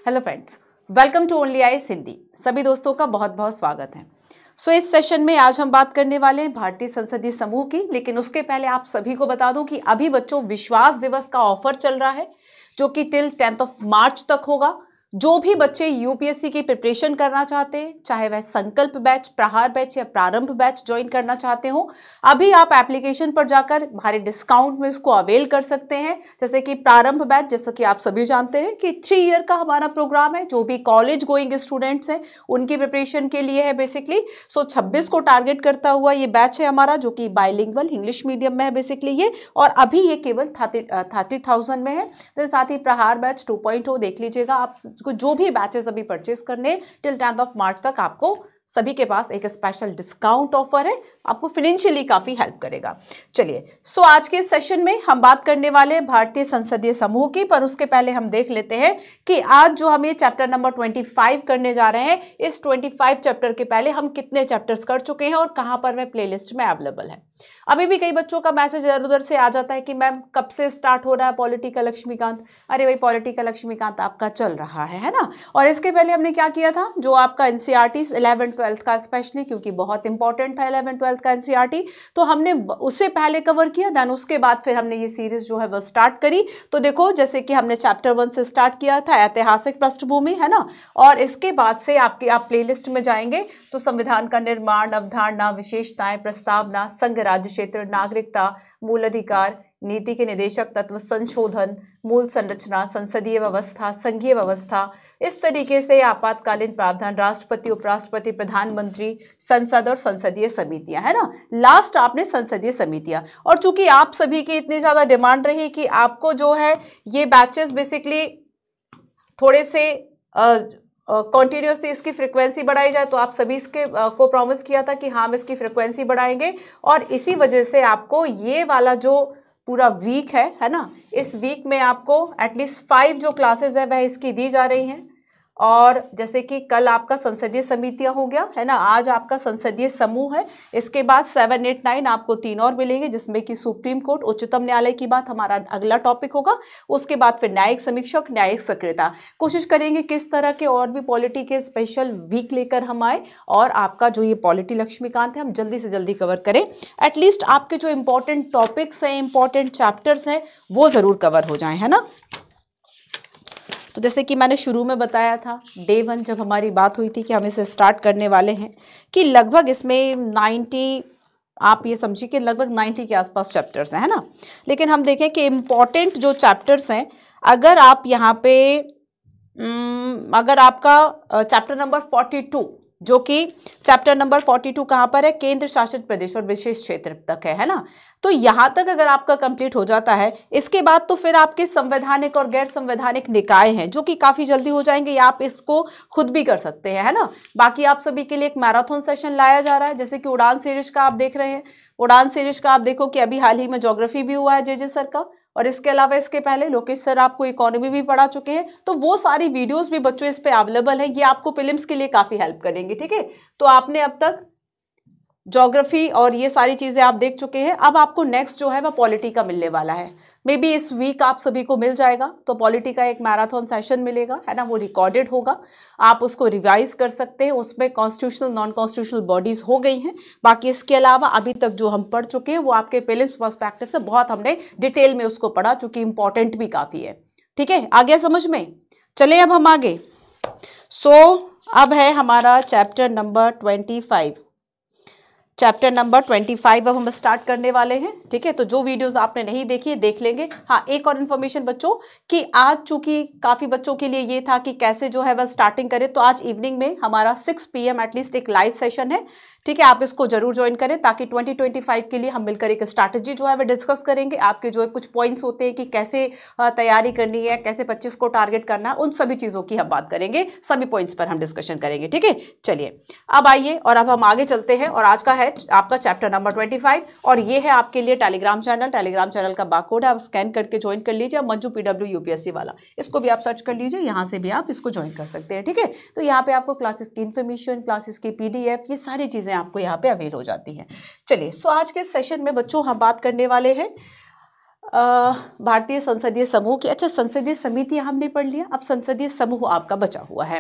Hello friends, welcome to only IAS Hindi. सभी दोस्तों का बहुत बहुत स्वागत है। इस सेशन में आज हम बात करने वाले हैं भारतीय संसदीय समूह की। लेकिन उसके पहले आप सभी को बता दूं कि अभी बच्चों विश्वास दिवस का ऑफर चल रहा है जो कि टिल 10 मार्च तक होगा। जो भी बच्चे यूपीएससी की प्रिपरेशन करना चाहते हैं, चाहे वह संकल्प बैच, प्रहार बैच या प्रारंभ बैच ज्वाइन करना चाहते हो, अभी आप एप्लीकेशन पर जाकर हमारे डिस्काउंट में इसको अवेल कर सकते हैं। जैसे कि प्रारंभ बैच, जैसा कि आप सभी जानते हैं कि 3 ईयर का हमारा प्रोग्राम है। जो भी कॉलेज गोइंग स्टूडेंट्स हैं उनकी प्रिपरेशन के लिए है बेसिकली। 26 को टारगेट करता हुआ ये बैच है हमारा, जो कि बाइलिंगुअल इंग्लिश मीडियम में है बेसिकली ये, और अभी ये केवल 30,000 में है। तो साथ ही प्रहार बैच 2.0 देख लीजिएगा। आप जो भी बैचेस अभी परचेस करने टिल 10 मार्च तक आपको सभी के पास एक स्पेशल डिस्काउंट ऑफर है, आपको फाइनेंशियली काफी हेल्प करेगा। चलिए, आज के सेशन में हम बात करने वाले हैं भारतीय संसदीय समूह की। पर उसके पहले हम देख लेते हैं कि आज जो हम ये चैप्टर नंबर 25 करने जा रहे हैं, इस 25 चैप्टर के पहले हम कितने चैप्टर्स कर चुके हैं और कहां पर वह प्लेलिस्ट में अवेलेबल है। अभी भी कई बच्चों का मैसेज इधर उधर से आ जाता है कि मैम कब से स्टार्ट हो रहा है पॉलिटिकल लक्ष्मीकांत। अरे भाई, पॉलिटिकल लक्ष्मीकांत आपका चल रहा है ना। और इसके पहले हमने क्या किया था, जो आपका एनसीईआरटी 11-12 का स्पेशली, क्योंकि बहुत इंपॉर्टेंट था 11-12 का एनसीईआरटी, तो हमने उससे पहले कवर किया। देन उसके बाद फिर हमने ये सीरीज जो है वो स्टार्ट करी। तो देखो, जैसे कि हमने चैप्टर 1 से स्टार्ट किया था, ऐतिहासिक पृष्ठभूमि, है ना। और इसके बाद से आप प्लेलिस्ट में जाएंगे तो संविधान का निर्माण, अवधारणा, विशेषताएं, प्रस्तावना, संघ राज्य क्षेत्र, नागरिकता, मूल अधिकार, नीति के निदेशक तत्व, संशोधन, मूल संरचना, संसदीय व्यवस्था, संघीय व्यवस्था, इस तरीके से आपातकालीन प्रावधान, राष्ट्रपति, उपराष्ट्रपति, प्रधानमंत्री, संसद और संसदीय समितियां, है ना। लास्ट आपने संसदीय समितियां। और चूंकि आप सभी की इतनी ज्यादा डिमांड रही कि आपको जो है ये बैचेस बेसिकली थोड़े से कॉन्टिन्यूसली इसकी फ्रिक्वेंसी बढ़ाई जाए, तो आप सभी इसके को प्रॉमिस किया था कि हाँ, हम इसकी फ्रिक्वेंसी बढ़ाएंगे। और इसी वजह से आपको ये वाला जो पूरा वीक है ना, इस वीक में आपको एटलीस्ट 5 जो क्लासेस है वह इसकी दी जा रही हैं। और जैसे कि कल आपका संसदीय समितियां हो गया, है ना, आज आपका संसदीय समूह है। इसके बाद 7, 8, 9 आपको 3 और मिलेंगे, जिसमें कि सुप्रीम कोर्ट, उच्चतम न्यायालय की बात हमारा अगला टॉपिक होगा। उसके बाद फिर न्यायिक समीक्षक, न्यायिक सक्रियता। कोशिश करेंगे किस तरह के और भी पॉलिटी के स्पेशल वीक लेकर हम आए और आपका जो ये पॉलिटी लक्ष्मीकांत है हम जल्दी से जल्दी कवर करें। एटलीस्ट आपके जो इंपॉर्टेंट टॉपिक्स हैं, इंपॉर्टेंट चैप्टर्स हैं, वो जरूर कवर हो जाए, है ना। तो जैसे कि मैंने शुरू में बताया था, डे 1 जब हमारी बात हुई थी कि हम इसे स्टार्ट करने वाले हैं, कि लगभग इसमें 90, आप ये समझिए कि लगभग 90 के आसपास चैप्टर्स हैं, है ना। लेकिन हम देखें कि इम्पॉर्टेंट जो चैप्टर्स हैं, अगर आप यहाँ पे अगर आपका चैप्टर नंबर 42, जो कि चैप्टर नंबर 42 कहाँ पर है, केंद्र शासित प्रदेश और विशेष क्षेत्र तक है ना। तो यहाँ तक अगर आपका कंप्लीट हो जाता है, इसके बाद तो फिर आपके संवैधानिक और गैर संवैधानिक निकाय हैं जो कि काफी जल्दी हो जाएंगे। आप इसको खुद भी कर सकते हैं, है ना। बाकी आप सभी के लिए एक मैराथन सेशन लाया जा रहा है, जैसे कि उड़ान सीरीज का आप देख रहे हैं। उड़ान सीरीज का आप देखो कि अभी हाल ही में ज्योग्राफी भी हुआ है जे सर का, और इसके अलावा इसके पहले लोकेश सर आपको इकोनॉमी भी पढ़ा चुके हैं। तो वो सारी वीडियोस भी बच्चों इस पे अवेलेबल है, ये आपको प्रीलिम्स के लिए काफी हेल्प करेंगे, ठीक है। तो आपने अब तक ज्योग्राफी और ये सारी चीजें आप देख चुके हैं। अब आपको नेक्स्ट जो है वह पॉलिटी का मिलने वाला है। मे बी इस वीक आप सभी को मिल जाएगा। तो पॉलिटी का एक मैराथन सेशन मिलेगा, है ना, वो रिकॉर्डेड होगा, आप उसको रिवाइज कर सकते हैं। उसमें कॉन्स्टिट्यूशनल, नॉन कॉन्स्टिट्यूशनल बॉडीज हो गई हैं। बाकी इसके अलावा अभी तक जो हम पढ़ चुके हैं वो आपके प्रीलिम्स पर्सपेक्टिव से बहुत हमने डिटेल में उसको पढ़ा, चूंकि इंपॉर्टेंट भी काफी है, ठीक है। आ गया समझ में। चलिए अब हम आगे। अब है हमारा चैप्टर नंबर 25। चैप्टर नंबर 25 अब हम स्टार्ट करने वाले हैं, ठीक है। तो जो वीडियोस आपने नहीं देखी देख लेंगे। हाँ, एक और इन्फॉर्मेशन बच्चों कि आज चूंकि काफी बच्चों के लिए ये था कि कैसे जो है वह स्टार्टिंग करें, तो आज इवनिंग में हमारा 6 PM एटलीस्ट एक लाइव सेशन है, ठीक है। आप इसको जरूर ज्वाइन करें ताकि 2025 के लिए हम मिलकर एक स्ट्रैटेजी जो है वह डिस्कस करेंगे। आपके जो है कुछ पॉइंट्स होते हैं कि कैसे तैयारी करनी है, कैसे 25 को टारगेट करना है, उन सभी चीजों की हम बात करेंगे, सभी पॉइंट्स पर हम डिस्कशन करेंगे, ठीक है। चलिए अब आइए और अब हम आगे चलते हैं। और आज का है आपका चैप्टर नंबर 25 और ये है आपके लिए टेलीग्राम चैनल का बारकोड है, आप स्कैन करके ज्वाइन कर लीजिए। मंजू PW UPSC वाला, इसको भी आप सर्च कर लीजिए, यहाँ से भी आप इसको ज्वाइन कर सकते हैं, ठीक है। तो यहाँ पे आपको क्लासेस की इन्फॉर्मेशन, क्लासेस की PDF, ये सारी चीजें आपको यहाँ पे अवेल हो जाती हैं। चलिए, आज के सेशन में बच्चों हम बात करने वाले हैं भारतीय संसदीय समूह की, अच्छा संसदीय समितियां हमने पढ़ लिया, अब संसदीय समूह आपका बचा हुआ है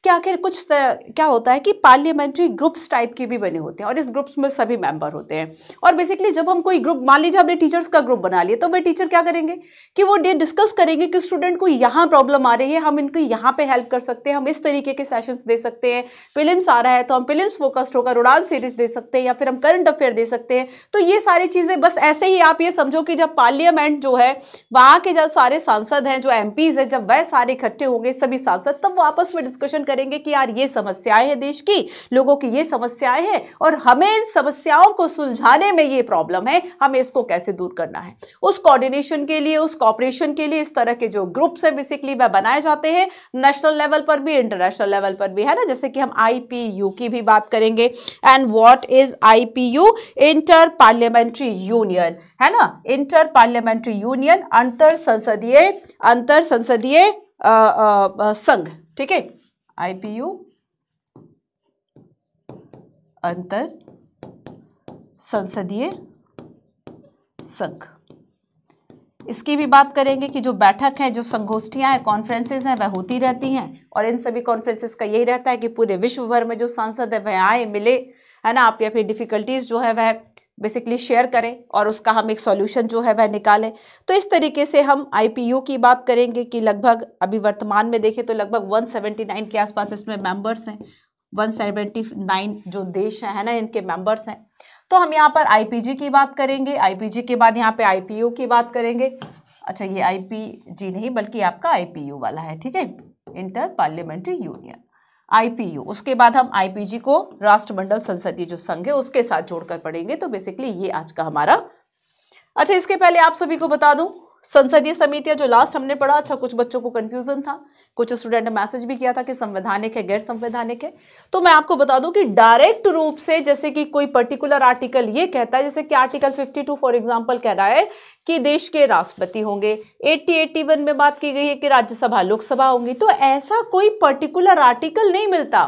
कि आखिर क्या होता है कि पार्लियामेंट्री ग्रुप्स टाइप के भी बने होते हैं और इस ग्रुप्स में सभी मेंबर होते हैं। और बेसिकली जब हम कोई ग्रुप, मान लीजिए हमने टीचर्स का ग्रुप बना लिया, तो वे टीचर क्या करेंगे कि वो डिस्कस करेंगे कि स्टूडेंट को यहाँ प्रॉब्लम आ रही है, हम इनको यहाँ पे हेल्प कर सकते हैं, हम इस तरीके के सेशंस दे सकते हैं, प्रीलिम्स आ रहा है तो हम प्रीलिम्स फोकस्ड होकर उड़ान सीरीज दे सकते हैं या फिर हम करंट अफेयर दे सकते हैं। तो ये सारी चीजें बस ऐसे ही आप ये समझो कि जब पार्लियामेंट जो है वहां के जो सारे सांसद हैं, जो एमपीज हैं, जब वह सारे इकट्ठे होंगे सभी सांसद, तब वो आपस में डिस्कशन करेंगे कि यार ये समस्याएं हैं देश की, लोगों की ये समस्याएं हैं और हमें इन समस्याओं को सुलझाने में ये प्रॉब्लम है, हमें इसको कैसे दूर करना है। उस कोऑर्डिनेशन के लिए, उस कॉपरेशन के लिए इस तरह के जो ग्रुप्स है बेसिकली वह बनाए जाते हैं, नेशनल लेवल पर भी, इंटरनेशनल लेवल पर भी, है ना। जैसे कि हम आईपीयू की भी बात करेंगे। And what is IPU? Inter parliamentary union, है ना, इंटर पार्लियामेंट्री यूनियन, अंतर संसदीय संघ, ठीक है। आईपीयू अंतर संसदीय संघ, इसकी भी बात करेंगे कि जो बैठक है, जो संगोष्ठियां हैं, कॉन्फ्रेंसेस हैं, वह होती रहती हैं और इन सभी कॉन्फ्रेंसेस का यही रहता है कि पूरे विश्व भर में जो सांसद है वह आए, मिले, है ना, आप या फिर डिफिकल्टीज जो है वह बेसिकली शेयर करें और उसका हम एक सॉल्यूशन जो है वह निकालें। तो इस तरीके से हम आईपीयू की बात करेंगे कि लगभग अभी वर्तमान में देखें तो लगभग 179 के आसपास इसमें मेंबर्स हैं, 179 जो देश है ना, इनके मेंबर्स हैं। तो हम यहाँ पर आईपीजी की बात करेंगे, आईपीजी के बाद यहाँ पे आईपीयू की बात करेंगे। अच्छा, ये आईपीजी नहीं बल्कि आपका आईपीयू वाला है, ठीक है, इंटर पार्लियामेंट्री यूनियन, आईपीयू। उसके बाद हम आईपीजी को राष्ट्रमंडल संसदीय जो संघ है उसके साथ जोड़कर पढ़ेंगे। तो बेसिकली ये आज का हमारा। अच्छा, इसके पहले आप सभी को बता दूं, संसदीय समितियां जो लास्ट हमने पढ़ा, अच्छा कुछ बच्चों को कंफ्यूजन था, कुछ स्टूडेंट ने मैसेज भी किया था कि संवैधानिक है, गैर संवैधानिक है। तो मैं आपको बता दूं कि डायरेक्ट रूप से जैसे कि कोई पर्टिकुलर आर्टिकल ये कहता है, जैसे कि आर्टिकल 52 फॉर एग्जांपल कह रहा है कि देश के राष्ट्रपति होंगे, 80-81 में बात की गई है कि राज्यसभा लोकसभा होंगी। तो ऐसा कोई पर्टिकुलर आर्टिकल नहीं मिलता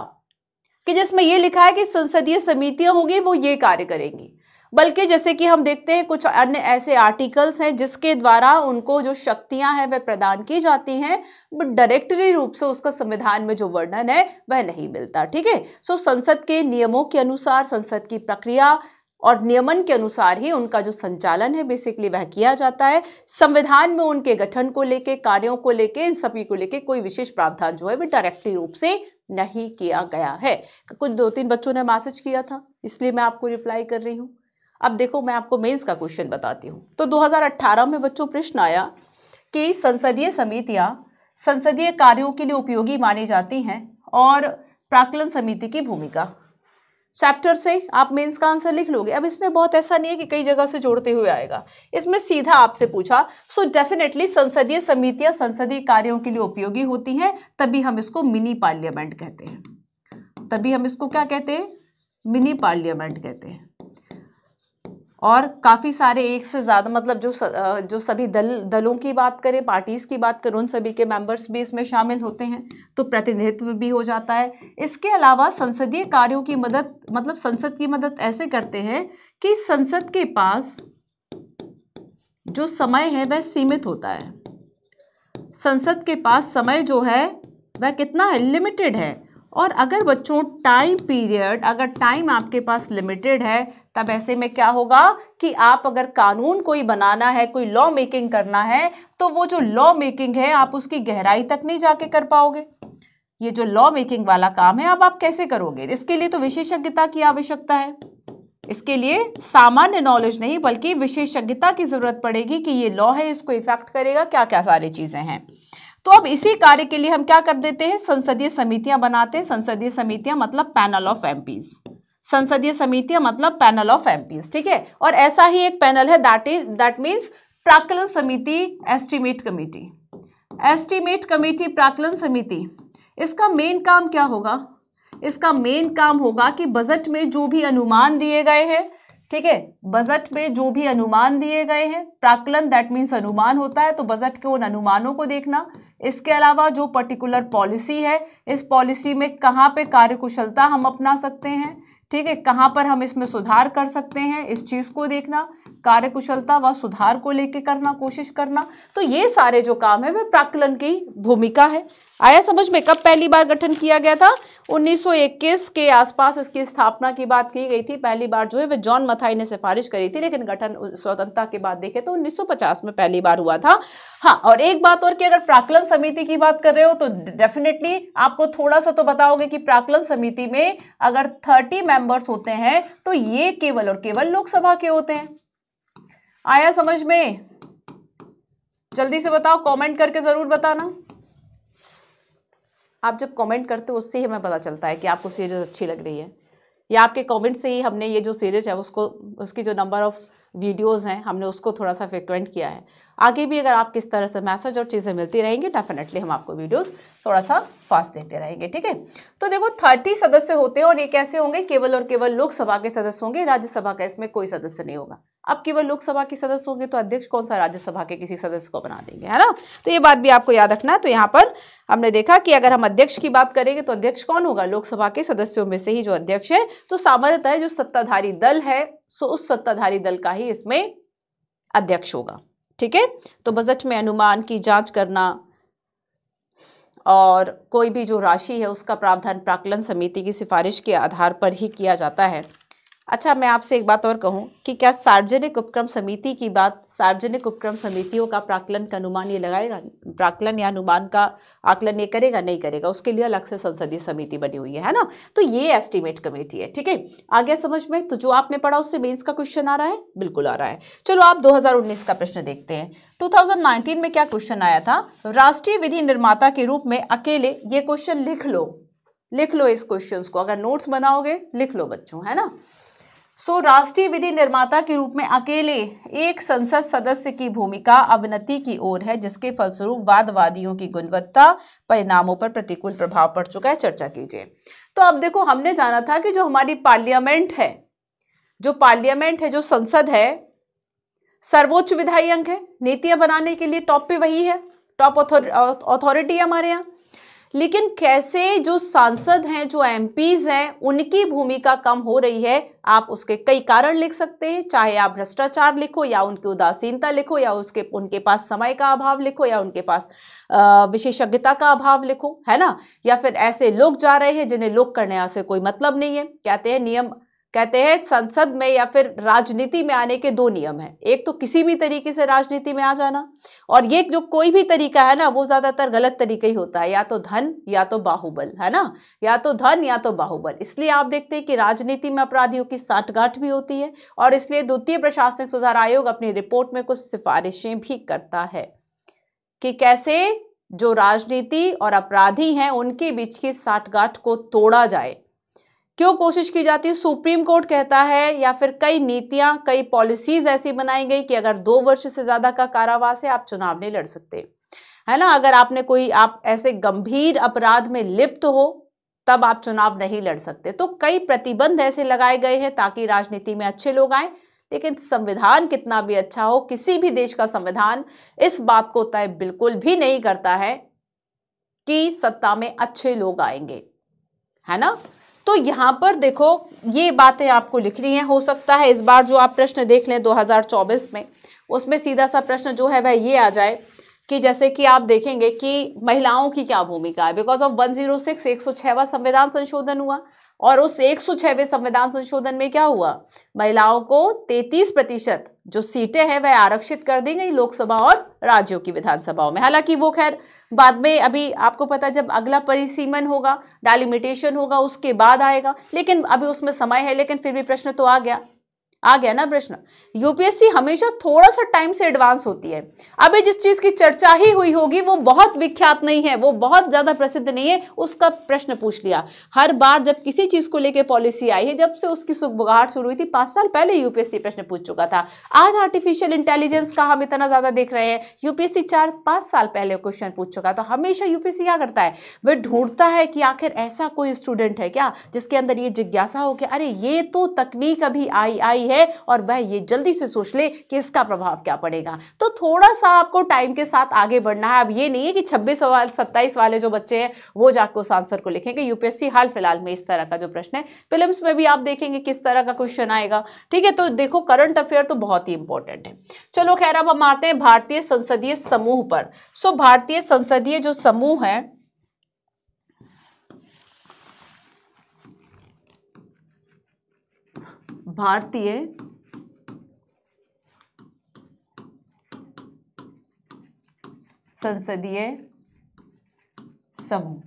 कि जिसमें यह लिखा है कि संसदीय समितियां होंगी वो ये कार्य करेंगी, बल्कि जैसे कि हम देखते हैं कुछ अन्य ऐसे आर्टिकल्स हैं जिसके द्वारा उनको जो शक्तियां हैं वह प्रदान की जाती हैं, बट डायरेक्टली रूप से उसका संविधान में जो वर्णन है वह नहीं मिलता, ठीक है। सो संसद के नियमों के अनुसार, संसद की प्रक्रिया और नियमन के अनुसार ही उनका जो संचालन है बेसिकली वह किया जाता है। संविधान में उनके गठन को लेके, कार्यों को लेके, इन सभी को लेके कोई विशेष प्रावधान जो है वह डायरेक्टली रूप से नहीं किया गया है। कुछ 2-3 बच्चों ने मैसेज किया था, इसलिए मैं आपको रिप्लाई कर रही हूँ। अब देखो, मैं आपको मेंस का क्वेश्चन बताती हूँ। तो 2018 में बच्चों प्रश्न आया कि संसदीय समितियां संसदीय कार्यों के लिए उपयोगी मानी जाती हैं और प्राक्कलन समिति की भूमिका। चैप्टर से आप मेंस का आंसर लिख लोगे। अब इसमें बहुत ऐसा नहीं है कि कई जगह से जोड़ते हुए आएगा, इसमें सीधा आपसे पूछा। सो डेफिनेटली संसदीय समितियां संसदीय कार्यों के लिए उपयोगी होती हैं, तभी हम इसको मिनी पार्लियामेंट कहते हैं। तभी हम इसको क्या कहते हैं? मिनी पार्लियामेंट कहते हैं। और काफ़ी सारे, एक से ज़्यादा, मतलब जो सभी दलों की बात करें, पार्टीज़ की बात करें, उन सभी के मेंबर्स भी इसमें शामिल होते हैं, तो प्रतिनिधित्व भी हो जाता है। इसके अलावा संसदीय कार्यों की मदद, मतलब संसद की मदद ऐसे करते हैं कि संसद के पास जो समय है वह सीमित होता है। संसद के पास समय जो है वह कितना है? लिमिटेड है। और अगर बच्चों टाइम पीरियड, अगर टाइम आपके पास लिमिटेड है, तब ऐसे में क्या होगा कि आप अगर कानून कोई बनाना है, कोई लॉ मेकिंग करना है, तो वो जो लॉ मेकिंग है आप उसकी गहराई तक नहीं जाके कर पाओगे। ये जो लॉ मेकिंग वाला काम है अब आप कैसे करोगे? इसके लिए तो विशेषज्ञता की आवश्यकता है। इसके लिए सामान्य नॉलेज नहीं बल्कि विशेषज्ञता की जरूरत पड़ेगी कि ये लॉ है, इसको इफेक्ट करेगा, क्या क्या सारी चीजें हैं। तो अब इसी कार्य के लिए हम क्या कर देते हैं? संसदीय समितियां बनाते हैं। संसदीय समितियां मतलब पैनल ऑफ एमपीज। संसदीय समितियां मतलब पैनल ऑफ एमपीज, ठीक है। और ऐसा ही एक पैनल है, दैट मींस प्राक्कलन समिति, एस्टीमेट कमेटी। एस्टीमेट कमेटी, प्राक्कलन समिति, इसका मेन काम क्या होगा? इसका मेन काम होगा कि बजट में जो भी अनुमान दिए गए हैं, ठीक है, बजट में जो भी अनुमान दिए गए हैं, प्राक्कलन दैट मीन्स अनुमान होता है, तो बजट के उन अनुमानों को देखना। इसके अलावा जो पर्टिकुलर पॉलिसी है, इस पॉलिसी में कहाँ पे कार्यकुशलता हम अपना सकते हैं, ठीक है, कहाँ पर हम इसमें सुधार कर सकते हैं, इस चीज़ को देखना। कार्यकुशलता व सुधार को लेकर करना, कोशिश करना। तो ये सारे जो काम है वे प्राक्कलन की भूमिका है। आया समझ में? कब पहली बार गठन किया गया था? 1921 के आसपास इसकी स्थापना की बात की गई थी। पहली बार जो है वह जॉन मथाई ने सिफारिश करी थी, लेकिन गठन स्वतंत्रता के बाद देखे तो 1950 में पहली बार हुआ था। हाँ, और एक बात और कि अगर प्राक्कलन समिति की बात कर रहे हो तो डेफिनेटली आपको थोड़ा सा तो बताओगे कि प्राक्कलन समिति में अगर 30 मेंबर्स होते हैं तो ये केवल और केवल लोकसभा के होते हैं। आया समझ में? जल्दी से बताओ, कमेंट करके जरूर बताना। आप जब कमेंट करते हो उससे ही हमें पता चलता है कि आपको सीरीज अच्छी लग रही है, या आपके कमेंट से ही हमने ये जो सीरीज है उसकी जो नंबर ऑफ वीडियोस हैं हमने उसको थोड़ा सा फ्रिक्वेंट किया है। आगे भी अगर आप किस तरह से मैसेज और चीज़ें मिलती रहेंगी डेफिनेटली हम आपको वीडियोस थोड़ा सा फास्ट देते रहेंगे, ठीक है। तो देखो 30 सदस्य होते हैं और ये कैसे होंगे? केवल और केवल लोकसभा के सदस्य होंगे, राज्यसभा का इसमें कोई सदस्य नहीं होगा। अब केवल लोकसभा के सदस्य होंगे तो अध्यक्ष कौन सा राज्यसभा के किसी सदस्य को बना देंगे, है ना। तो ये बात भी आपको याद रखना है। तो यहाँ पर हमने देखा कि अगर हम अध्यक्ष की बात करेंगे तो अध्यक्ष कौन होगा? लोकसभा के सदस्यों में से ही जो अध्यक्ष है। तो सामान्यतः जो सत्ताधारी दल है सो उस सत्ताधारी दल का ही इसमें अध्यक्ष होगा, ठीक है। तो बजट में अनुमान की जांच करना और कोई भी जो राशि है उसका प्रावधान प्राक्कलन समिति की सिफारिश के आधार पर ही किया जाता है। अच्छा, मैं आपसे एक बात और कहूं कि क्या सार्वजनिक उपक्रम समिति की बात, सार्वजनिक उपक्रम समितियों का प्राक्कलन का अनुमान ये लगाएगा? प्राक्कलन या अनुमान का आकलन ये करेगा? नहीं करेगा, उसके लिए अलग से संसदीय समिति बनी हुई है ना। तो ये एस्टीमेट कमेटी है, ठीक है। आगे समझ में? तो जो आपने पढ़ा उससे मेंस का क्वेश्चन आ रहा है? बिल्कुल आ रहा है। चलो आप 2019 का प्रश्न देखते हैं। 2019 में क्या क्वेश्चन आया था? राष्ट्रीय विधि निर्माता के रूप में अकेले, ये क्वेश्चन लिख लो इस क्वेश्चन को, अगर नोट्स बनाओगे लिख लो बच्चों, है ना। राष्ट्रीय विधि निर्माता के रूप में अकेले एक संसद सदस्य की भूमिका अवनति की ओर है, जिसके फलस्वरूप वादवादियों की गुणवत्ता परिणामों पर प्रतिकूल प्रभाव पड़ चुका है। चर्चा कीजिए। तो अब देखो, हमने जाना था कि जो हमारी पार्लियामेंट है, जो संसद है, सर्वोच्च विधायी अंग है, नीतियां बनाने के लिए टॉप पे वही है, टॉप अथॉरिटी है हमारे यहाँ। लेकिन कैसे जो सांसद हैं, जो एमपीज हैं, उनकी भूमिका कम हो रही है, आप उसके कई कारण लिख सकते हैं। चाहे आप भ्रष्टाचार लिखो, या उनकी उदासीनता लिखो, या उनके पास समय का अभाव लिखो, या उनके पास विशेषज्ञता का अभाव लिखो, है ना। या फिर ऐसे लोग जा रहे हैं जिन्हें लोग करने से कोई मतलब नहीं है। कहते हैं संसद में या फिर राजनीति में आने के 2 नियम हैं। एक तो किसी भी तरीके से राजनीति में आ जाना, और ये जो कोई भी तरीका है ना वो ज्यादातर गलत तरीका ही होता है, या तो धन या तो बाहुबल, है ना, या तो धन या तो बाहुबल। इसलिए आप देखते हैं कि राजनीति में अपराधियों की साठगांठ भी होती है, और इसलिए द्वितीय प्रशासनिक सुधार आयोग अपनी रिपोर्ट में कुछ सिफारिशें भी करता है कि कैसे जो राजनीति और अपराधी हैं उनके बीच की साठगांठ को तोड़ा जाए। क्यों कोशिश की जाती है? सुप्रीम कोर्ट कहता है, या फिर कई नीतियां, कई पॉलिसीज ऐसी बनाई गई कि अगर 2 वर्ष से ज्यादा का कारावास है आप चुनाव नहीं लड़ सकते, है ना। अगर आप ऐसे गंभीर अपराध में लिप्त हो तब आप चुनाव नहीं लड़ सकते। तो कई प्रतिबंध ऐसे लगाए गए हैं ताकि राजनीति में अच्छे लोग आए। लेकिन संविधान कितना भी अच्छा हो, किसी भी देश का संविधान इस बात को तय बिल्कुल भी नहीं करता है कि सत्ता में अच्छे लोग आएंगे, है ना। तो यहां पर देखो, ये बातें आपको लिखनी है। हो सकता है इस बार जो आप प्रश्न देख लें 2024 में, उसमें सीधा सा प्रश्न जो है वह ये आ जाए कि जैसे कि आप देखेंगे कि महिलाओं की क्या भूमिका है। बिकॉज ऑफ 106 106वां संविधान संशोधन हुआ, और उस 106वें संविधान संशोधन में क्या हुआ? महिलाओं को 33% जो सीटें हैं वह आरक्षित कर दी गई लोकसभा और राज्यों की विधानसभाओं में। हालांकि वो खैर बाद में, अभी आपको पता है जब अगला परिसीमन होगा, डेलिमिटेशन होगा, उसके बाद आएगा, लेकिन अभी उसमें समय है। लेकिन फिर भी प्रश्न तो आ गया ना प्रश्न। यूपीएससी हमेशा थोड़ा सा टाइम से एडवांस होती है। अभी जिस चीज की चर्चा ही हुई होगी वो बहुत विख्यात नहीं है, वो बहुत ज्यादा प्रसिद्ध नहीं है, उसका प्रश्न पूछ लिया। हर बार जब किसी चीज को लेकर पॉलिसी आई है, जब से उसकी सुगबुगाहट शुरू हुई थी, 5 साल पहले यूपीएससी प्रश्न पूछ चुका था। आज आर्टिफिशियल इंटेलिजेंस का हम इतना ज्यादा देख रहे हैं, यूपीएससी 4-5 साल पहले क्वेश्चन पूछ चुका था। हमेशा यूपीएससी क्या करता है, वह ढूंढता है कि आखिर ऐसा कोई स्टूडेंट है क्या जिसके अंदर ये जिज्ञासा हो कि अरे ये तो तकनीक अभी आई है और वह ये जल्दी से सोच ले कि इसका प्रभाव क्या पड़ेगा। तो थोड़ा सा आपको टाइम के साथ आगे बढ़ना है। अब ये नहीं है कि 26 सवाल 27 वाले जो बच्चे हैं वो जाकर उस आंसर को लिखेंगे। यूपीएससी हाल फिलहाल में इस तरह का जो प्रश्न है, प्रीलिम्स में भी आप देखेंगे किस तरह का क्वेश्चन आएगा। ठीक है, तो देखो करंट अफेयर तो बहुत ही इंपॉर्टेंट है। चलो खैर, अब हम आते हैं भारतीय संसदीय समूह पर। सो भारतीय संसदीय जो समूह है, भारतीय संसदीय समूह,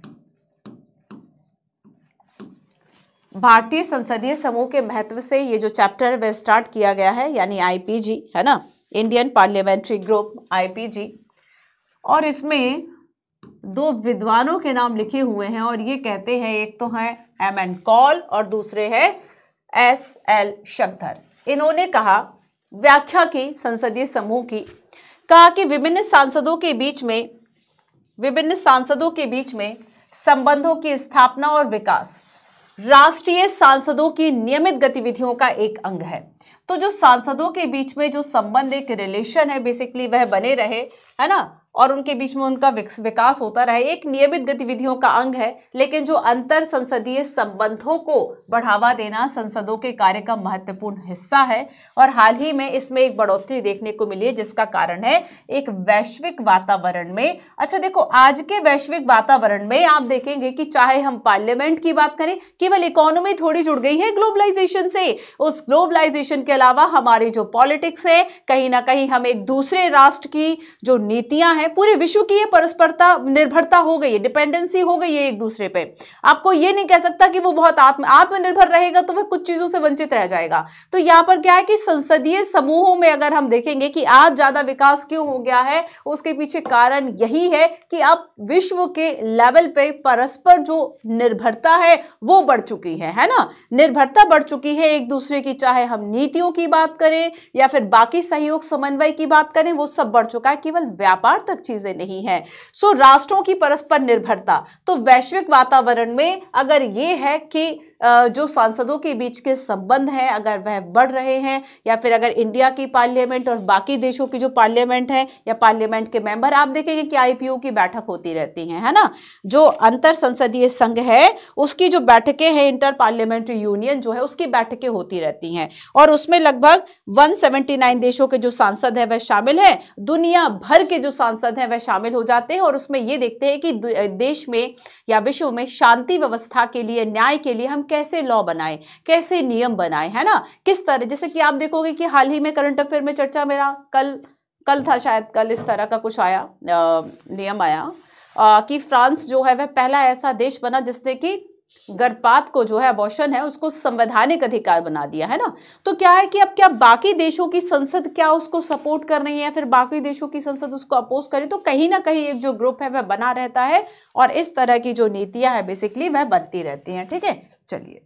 भारतीय संसदीय समूह के महत्व से ये जो चैप्टर है वह स्टार्ट किया गया है, यानी आईपीजी है ना, इंडियन पार्लियामेंट्री ग्रुप, आईपीजी। और इसमें दो विद्वानों के नाम लिखे हुए हैं और ये कहते हैं, एक तो है एम.एन. कॉल और दूसरे है एस.एल. शक्धर। इन्होंने कहा, व्याख्या की संसदीय समूह की, कहा कि विभिन्न सांसदों के बीच में संबंधों की स्थापना और विकास राष्ट्रीय सांसदों की नियमित गतिविधियों का एक अंग है। तो जो सांसदों के बीच में जो संबंध, एक रिलेशन है बेसिकली, वह बने रहे, है ना, और उनके बीच में उनका विकास होता रहे, एक नियमित गतिविधियों का अंग है। लेकिन जो अंतर संसदीय संबंधों को बढ़ावा देना संसदों के कार्य का महत्वपूर्ण हिस्सा है। और हाल ही में इसमें एक बढ़ोतरी देखने को मिली है, जिसका कारण है एक वैश्विक वातावरण में। अच्छा देखो, आज के वैश्विक वातावरण में आप देखेंगे कि चाहे हम पार्लियामेंट की बात करें, केवल इकोनॉमी थोड़ी जुड़ गई है ग्लोबलाइजेशन से। उस ग्लोबलाइजेशन के अलावा हमारी जो पॉलिटिक्स है, कहीं ना कहीं हम एक दूसरे राष्ट्र की जो नीतियां, पूरे विश्व की ये परस्परता निर्भरता हो गई है, डिपेंडेंसी हो गई है एक दूसरे पे। आपको ये नहीं कह सकता कि वो बहुत आत्मनिर्भर रहेगा तो वह कुछ चीजों से वंचित रह जाएगा। तो यहां पर क्या है कि संसदीय समूहों में अगर हम देखेंगे कि आज ज्यादा विकास क्यों हो गया है, उसके पीछे कारण यही है कि अब विश्व के लेवल पे परस्पर जो निर्भरता है वो बढ़ चुकी है ना, निर्भरता बढ़ चुकी है एक दूसरे की। चाहे हम नीतियों की बात करें या फिर बाकी सहयोग समन्वय की बात करें, वो सब बढ़ चुका है, केवल व्यापार तक चीजें नहीं है। सो राष्ट्रों की परस्पर निर्भरता, तो वैश्विक वातावरण में अगर ये है कि जो सांसदों के बीच के संबंध हैं अगर वह बढ़ रहे हैं, या फिर अगर इंडिया की पार्लियामेंट और बाकी देशों की जो पार्लियामेंट है या पार्लियामेंट के मेंबर, आप देखेंगे कि आईपीओ की बैठक होती रहती है ना। जो अंतर संसदीय संघ है उसकी जो बैठकें हैं, इंटर पार्लियामेंट्री यूनियन जो है, उसकी बैठकें होती रहती हैं और उसमें लगभग 179 देशों के जो सांसद है वह शामिल है, दुनिया भर के जो सांसद हैं वह शामिल हो जाते हैं। और उसमें ये देखते हैं कि देश में या विश्व में शांति व्यवस्था के लिए, न्याय के लिए हम कैसे लॉ बनाए, कैसे नियम बनाए, है ना, किस तरह। जैसे कि आप देखोगे कि हाल ही में करंट अफेयर में चर्चा, मेरा कल था शायद, कल इस तरह का कुछ आया, नियम आया कि फ्रांस जो है वह पहला ऐसा देश बना जिसने कि गर्भपात को जो है, अबॉर्शन है, उसको संवैधानिक अधिकार बना दिया, है ना। तो क्या है कि अब क्या बाकी देशों की संसद क्या उसको सपोर्ट कर रही है या फिर बाकी देशों की संसद उसको अपोज करे, तो कहीं ना कहीं एक जो ग्रुप है वह बना रहता है और इस तरह की जो नीतियां है बेसिकली वह बनती रहती हैं। ठीक है, चलिए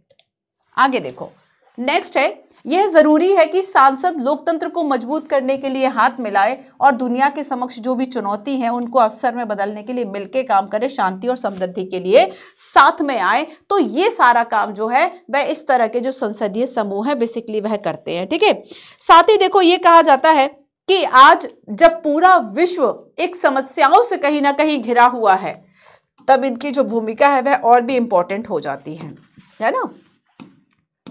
आगे देखो। नेक्स्ट है, यह जरूरी है कि सांसद लोकतंत्र को मजबूत करने के लिए हाथ मिलाए और दुनिया के समक्ष जो भी चुनौती है उनको अवसर में बदलने के लिए मिलकर काम करे, शांति और समृद्धि के लिए साथ में आए। तो ये सारा काम जो है वह इस तरह के जो संसदीय समूह है बेसिकली वह करते हैं। ठीक है, साथ ही देखो ये कहा जाता है कि आज जब पूरा विश्व एक समस्याओं से कहीं ना कहीं घिरा हुआ है, तब इनकी जो भूमिका है वह और भी इंपॉर्टेंट हो जाती है ना।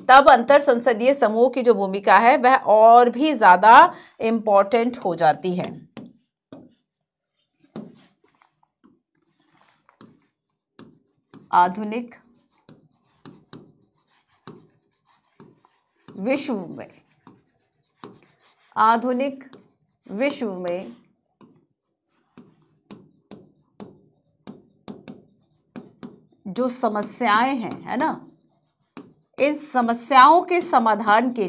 तब अंतर संसदीय समूह की जो भूमिका है वह और भी ज्यादा इंपॉर्टेंट हो जाती है। आधुनिक विश्व में जो समस्याएं हैं, है ना, इन समस्याओं के समाधान के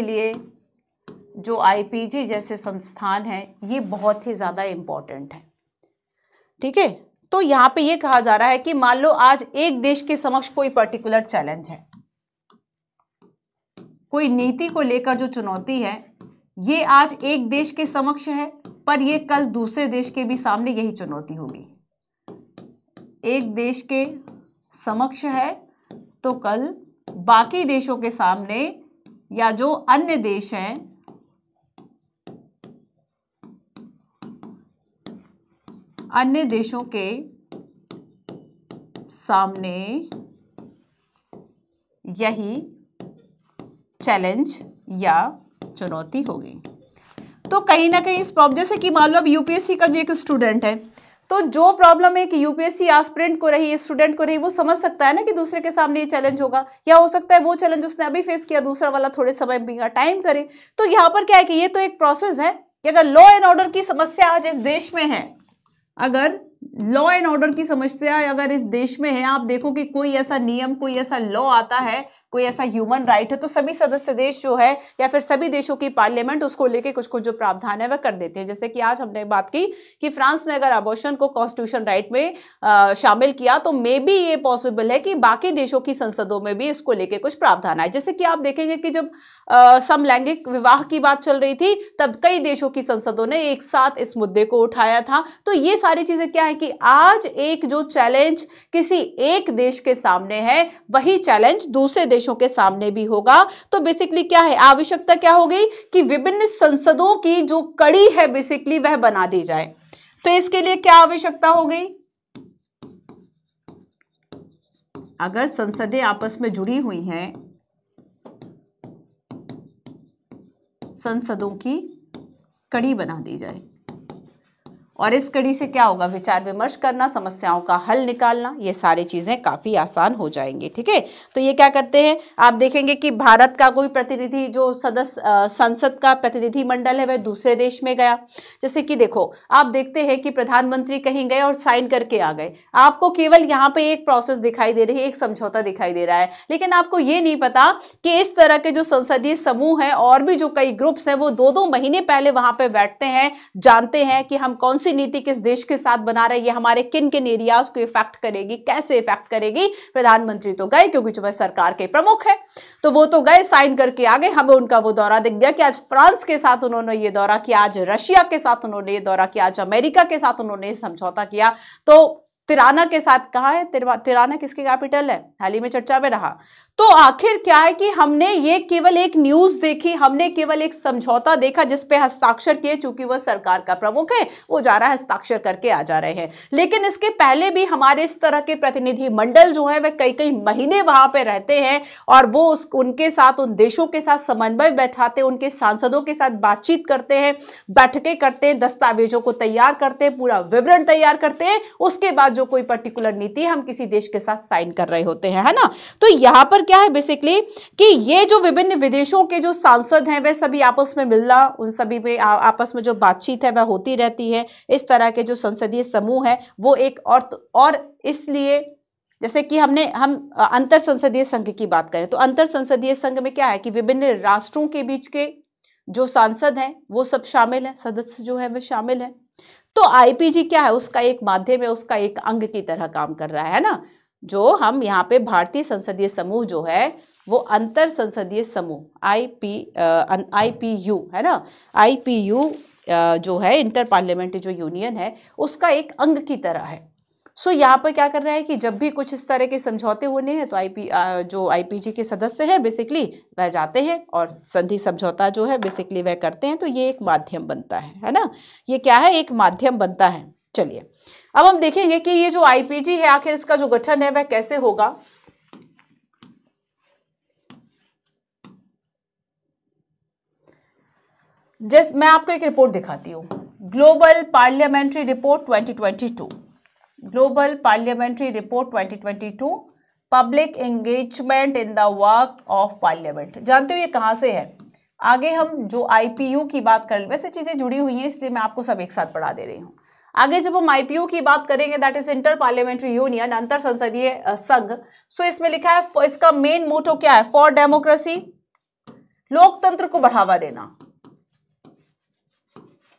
लिए जो आईपीजी जैसे संस्थान है ये बहुत ही ज्यादा इंपॉर्टेंट है। ठीक है, तो यहां पे ये कहा जा रहा है कि मान लो आज एक देश के समक्ष कोई पर्टिकुलर चैलेंज है, कोई नीति को लेकर जो चुनौती है, ये आज एक देश के समक्ष है, पर ये कल दूसरे देश के भी सामने यही चुनौती होगी। एक देश के समक्ष है तो कल बाकी देशों के सामने या जो अन्य देश हैं अन्य देशों के सामने यही चैलेंज या चुनौती होगी। तो कहीं ना कहीं इस प्रॉब्लम, जैसे कि मान लो अब यूपीएससी का जो एक स्टूडेंट है, तो जो प्रॉब्लम है कि यूपीएससी एस्पिरेंट को रही, स्टूडेंट को रही, वो समझ सकता है ना कि दूसरे के सामने ये चैलेंज होगा, या हो सकता है वो चैलेंज उसने अभी फेस किया, दूसरा वाला थोड़े समय भी टाइम करे। तो यहाँ पर क्या है कि ये तो एक प्रोसेस है कि अगर लॉ एंड ऑर्डर की समस्या आज इस देश में है, अगर लॉ एंड ऑर्डर की समस्या अगर इस देश में है, आप देखो कि कोई ऐसा नियम, कोई ऐसा लॉ आता है, कोई ऐसा ह्यूमन राइट है, तो सभी सदस्य देश जो है या फिर सभी देशों की पार्लियामेंट उसको लेके कुछ कुछ जो प्रावधान है वह कर देते हैं। जैसे कि आज हमने बात की कि फ्रांस ने अगर अबॉर्शन को कॉन्स्टिट्यूशन राइट में शामिल किया, तो मे बी ये पॉसिबल है कि बाकी देशों की संसदों में भी इसको लेके कुछ प्रावधान आए। जैसे कि आप देखेंगे कि जब समलैंगिक विवाह की बात चल रही थी, तब कई देशों की संसदों ने एक साथ इस मुद्दे को उठाया था। तो ये सारी चीजें क्या है कि आज एक जो चैलेंज किसी एक देश के सामने है, वही चैलेंज दूसरे देशों के सामने भी होगा। तो बेसिकली क्या है, आवश्यकता क्या हो गई कि विभिन्न संसदों की जो कड़ी है बेसिकली वह बना दी जाए। तो इसके लिए क्या आवश्यकता हो गई, अगर संसदें आपस में जुड़ी हुई हैं, संसदों की कड़ी बना दी जाए, और इस कड़ी से क्या होगा, विचार विमर्श करना, समस्याओं का हल निकालना, ये सारी चीजें काफी आसान हो जाएंगी। ठीक है, तो ये क्या करते हैं, आप देखेंगे कि भारत का कोई प्रतिनिधि जो सदस्य संसद का प्रतिनिधि मंडल है वह दूसरे देश में गया। जैसे कि देखो, आप देखते हैं कि प्रधानमंत्री कहीं गए और साइन करके आ गए, आपको केवल यहाँ पे एक प्रोसेस दिखाई दे रही है, एक समझौता दिखाई दे रहा है, लेकिन आपको ये नहीं पता कि इस तरह के जो संसदीय समूह है और भी जो कई ग्रुप्स हैं, वो 2-2 महीने पहले वहां पे बैठते हैं, जानते हैं कि हम कौन सी नीति किस देश के साथ बना रहे, ये हमारे किन किन एरियाज को इफेक्ट करेगी, कैसे इफेक्ट करेगी। प्रधानमंत्री तो गए क्योंकि जो सरकार के प्रमुख है, तो वो तो गए, साइन करके आ गए। हमें उनका वो दौरा दिख गया कि आज फ्रांस के साथ उन्होंने ये दौरा किया, आज रशिया के साथ उन्होंने ये दौरा किया, आज अमेरिका के साथ उन्होंने समझौता किया। तो तिराना के साथ कहा है, तिराना किसकी कैपिटल है, हाल ही में चर्चा में रहा। तो आखिर क्या है कि हमने ये केवल एक न्यूज देखी, हमने केवल एक समझौता देखा जिस पे हस्ताक्षर किए, चूंकि वह सरकार का प्रमुख है, वो जा रहा है हस्ताक्षर करके आ जा रहे हैं। लेकिन इसके पहले भी हमारे इस तरह के प्रतिनिधि मंडल जो है वह कई कई महीने वहां पे रहते हैं, और वो उनके साथ, उन देशों के साथ समन्वय बैठाते हैं, उनके सांसदों के साथ बातचीत करते हैं, बैठकें करते हैं, दस्तावेजों को तैयार करते हैं, पूरा विवरण तैयार करते हैं, उसके बाद जो कोई पर्टिकुलर नीति हम किसी देश के साथ साइन कर रहे होते हैं, है ना। तो यहां पर क्या है बेसिकली कि ये जो विभिन्न विदेशों के जो सांसद हैं वह सभी आपस में मिलना, उन सभी में आपस में जो बातचीत है वह होती रहती है। इस तरह के जो संसदीय समूह है वो एक और इसलिए जैसे कि हम अंतर संसदीय संघ की बात करें, तो अंतर संसदीय संघ में क्या है कि विभिन्न राष्ट्रों के बीच के जो सांसद हैं वो सब शामिल हैं, सदस्य जो है वे शामिल हैं। तो आईपीजी क्या है, उसका एक माध्यम है, उसका एक अंग की तरह काम कर रहा है ना। जो हम यहाँ पे भारतीय संसदीय समूह जो है वो अंतर संसदीय समूह आईपीयू है ना, आईपीयू जो है इंटर पार्लियामेंट्री जो यूनियन है उसका एक अंग की तरह है। सो यहाँ पर क्या कर रहा है कि जब भी कुछ इस तरह के समझौते होने हैं तो जो आईपीजी के सदस्य हैं बेसिकली वह जाते हैं और संधि समझौता जो है बेसिकली वह करते हैं। तो ये एक माध्यम बनता है ना, ये क्या है, एक माध्यम बनता है। चलिए अब हम देखेंगे कि ये जो आईपीजी है आखिर इसका जो गठन है वह कैसे होगा। जैसे मैं आपको एक रिपोर्ट दिखाती हूँ, global parliamentary report 2022, global parliamentary report 2022, public engagement in the work of parliament. जानते हो ये कहां से है? आगे हम जो आईपीयू की बात कर, वैसे चीजें जुड़ी हुई हैं इसलिए मैं आपको सब एक साथ पढ़ा दे रही हूँ। आगे जब हम आईपीयू की बात करेंगे, that is inter parliamentary union, अंतर संसदीय संघ। सो इसमें लिखा है, इसका मेन मोटो क्या है, फॉर डेमोक्रेसी, लोकतंत्र को बढ़ावा देना,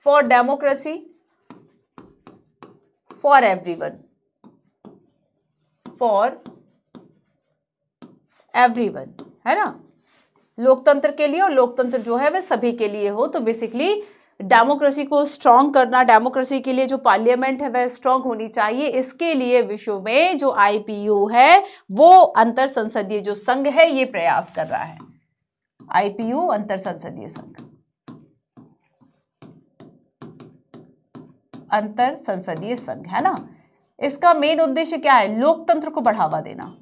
for democracy for everyone, for everyone, है ना, लोकतंत्र के लिए, और लोकतंत्र जो है वह सभी के लिए हो। तो बेसिकली डेमोक्रेसी को स्ट्रांग करना, डेमोक्रेसी के लिए जो पार्लियामेंट है वह स्ट्रांग होनी चाहिए, इसके लिए विश्व में जो आईपीयू है वो अंतर संसदीय जो संघ है ये प्रयास कर रहा है। आईपीयू अंतर संसदीय संघ, अंतर संसदीय संघ है ना। इसका मेन उद्देश्य क्या है? लोकतंत्र को बढ़ावा देना।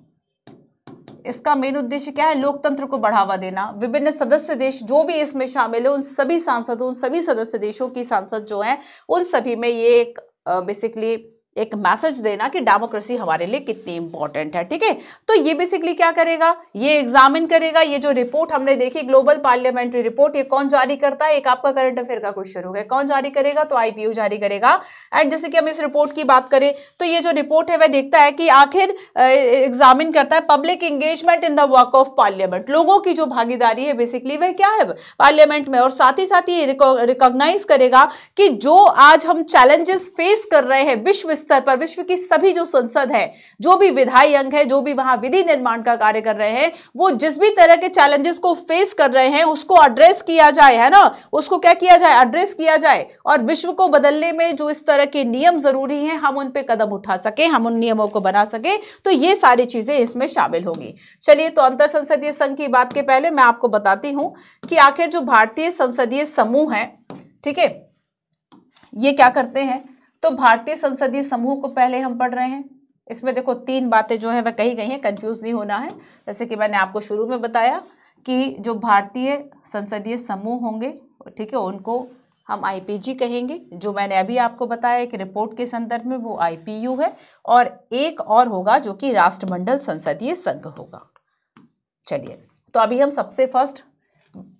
इसका मेन उद्देश्य क्या है? लोकतंत्र को बढ़ावा देना। विभिन्न सदस्य देश जो भी इसमें शामिल है उन सभी सांसदों, उन सभी सदस्य देशों की सांसद जो हैं उन सभी में ये एक बेसिकली एक मैसेज देना कि डेमोक्रेसी हमारे लिए कितनी इंपॉर्टेंट है। ठीक है, तो ये बेसिकली क्या करेगा? ये एग्जामिन करेगा। ये जो रिपोर्ट हमने देखी ग्लोबल पार्लियामेंट्री रिपोर्ट, ये कौन जारी करता है? एक आपका करंट अफेयर का क्वेश्चन हो गया, कौन जारी करेगा? तो आईपीयू जारी करेगा। एंड जैसे कि हम इस रिपोर्ट की बात करें तो ये जो रिपोर्ट है वह देखता है कि आखिर एग्जामिन करता है public engagement in the work of parliament, लोगों की जो भागीदारी है बेसिकली वह क्या है पार्लियामेंट में। और साथ ही ये रिकॉग्नाइज करेगा कि जो आज हम चैलेंजेस फेस कर रहे हैं विश्व स्तर पर, विश्व की सभी जो संसद है, जो भी विधायी अंग है, जो भी वहां विधि निर्माण का कार्य कर रहे हैं, वो जिस भी तरह के चैलेंजेस को फेस कर रहे हैं उसको एड्रेस किया जाए, है ना। उसको क्या किया जाए? एड्रेस किया जाए। और विश्व को बदलने में जो इस तरह के नियम जरूरी हैं हम उन पे कदम उठा सके, हम उन नियमों को बना सके, तो ये सारी चीजें इसमें शामिल होंगी। चलिए, तो अंतर संसदीय संघ की बात के पहले मैं आपको बताती हूं कि आखिर जो भारतीय संसदीय समूह है, ठीक है, ये क्या करते हैं। तो भारतीय संसदीय समूह को पहले हम पढ़ रहे हैं। इसमें देखो 3 बातें जो है वह कही गई हैं, कंफ्यूज नहीं होना है। जैसे कि मैंने आपको शुरू में बताया कि जो भारतीय संसदीय समूह होंगे, ठीक है, उनको हम आईपीजी कहेंगे। जो मैंने अभी आपको बताया कि रिपोर्ट के संदर्भ में वो आईपीयू है, और एक और होगा जो कि राष्ट्रमंडल संसदीय संघ होगा। चलिए, तो अभी हम सबसे फर्स्ट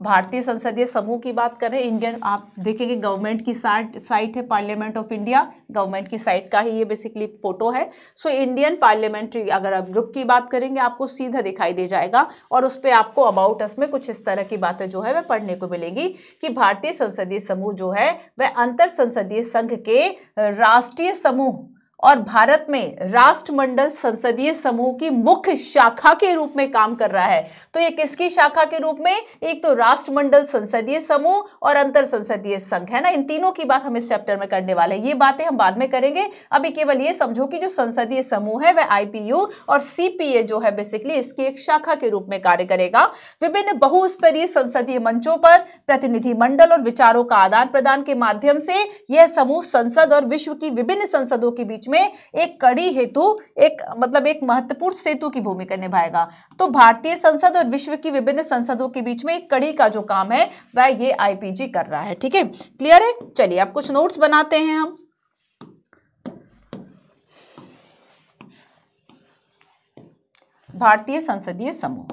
भारतीय संसदीय समूह की बात कर रहे हैं। इंडियन, आप देखेंगे गवर्नमेंट की साइट है पार्लियामेंट ऑफ इंडिया, गवर्नमेंट की साइट का ही ये बेसिकली फोटो है। सो इंडियन पार्लियामेंट्री, अगर आप ग्रुप की बात करेंगे आपको सीधा दिखाई दे जाएगा, और उस पर आपको अबाउट अस में कुछ इस तरह की बातें जो है वह पढ़ने को मिलेगी कि भारतीय संसदीय समूह जो है वह अंतर संसदीय संघ के राष्ट्रीय समूह और भारत में राष्ट्रमंडल संसदीय समूह की मुख्य शाखा के रूप में काम कर रहा है। तो ये किसकी शाखा के रूप में? एक तो राष्ट्रमंडल संसदीय समूह और अंतर संसदीय संघ, है ना। इन तीनों की बात हम इस चैप्टर में करने वाले हैं। ये बातें हम बाद में करेंगे। अभी केवल ये समझो कि जो संसदीय समूह है वह आईपीयू और सीपीए जो है बेसिकली इसकी एक शाखा के रूप में कार्य करेगा। विभिन्न बहुस्तरीय संसदीय मंचों पर प्रतिनिधि मंडल और विचारों का आदान प्रदान के माध्यम से यह समूह संसद और विश्व की विभिन्न संसदों के बीच में एक कड़ी हेतु, एक महत्वपूर्ण सेतु की भूमिका निभाएगा। तो भारतीय संसद और विश्व की विभिन्न संसदों के बीच में एक कड़ी का जो काम है वह ये आईपीजी कर रहा है। ठीक है, क्लियर है। चलिए, अब कुछ नोट्स बनाते हैं हम। भारतीय संसदीय समूह,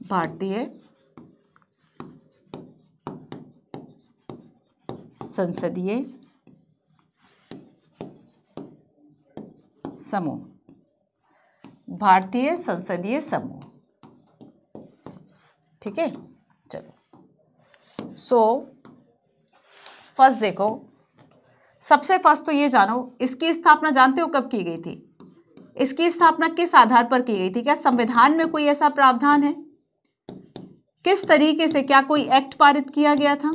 भारतीय संसदीय समूह, भारतीय संसदीय समूह, ठीक है। चलो, सो फर्स्ट देखो, सबसे फर्स्ट तो ये जानो इसकी स्थापना जानते हो कब की गई थी? इसकी स्थापना किस आधार पर की गई थी? क्या संविधान में कोई ऐसा प्रावधान है? किस तरीके से, क्या कोई एक्ट पारित किया गया था?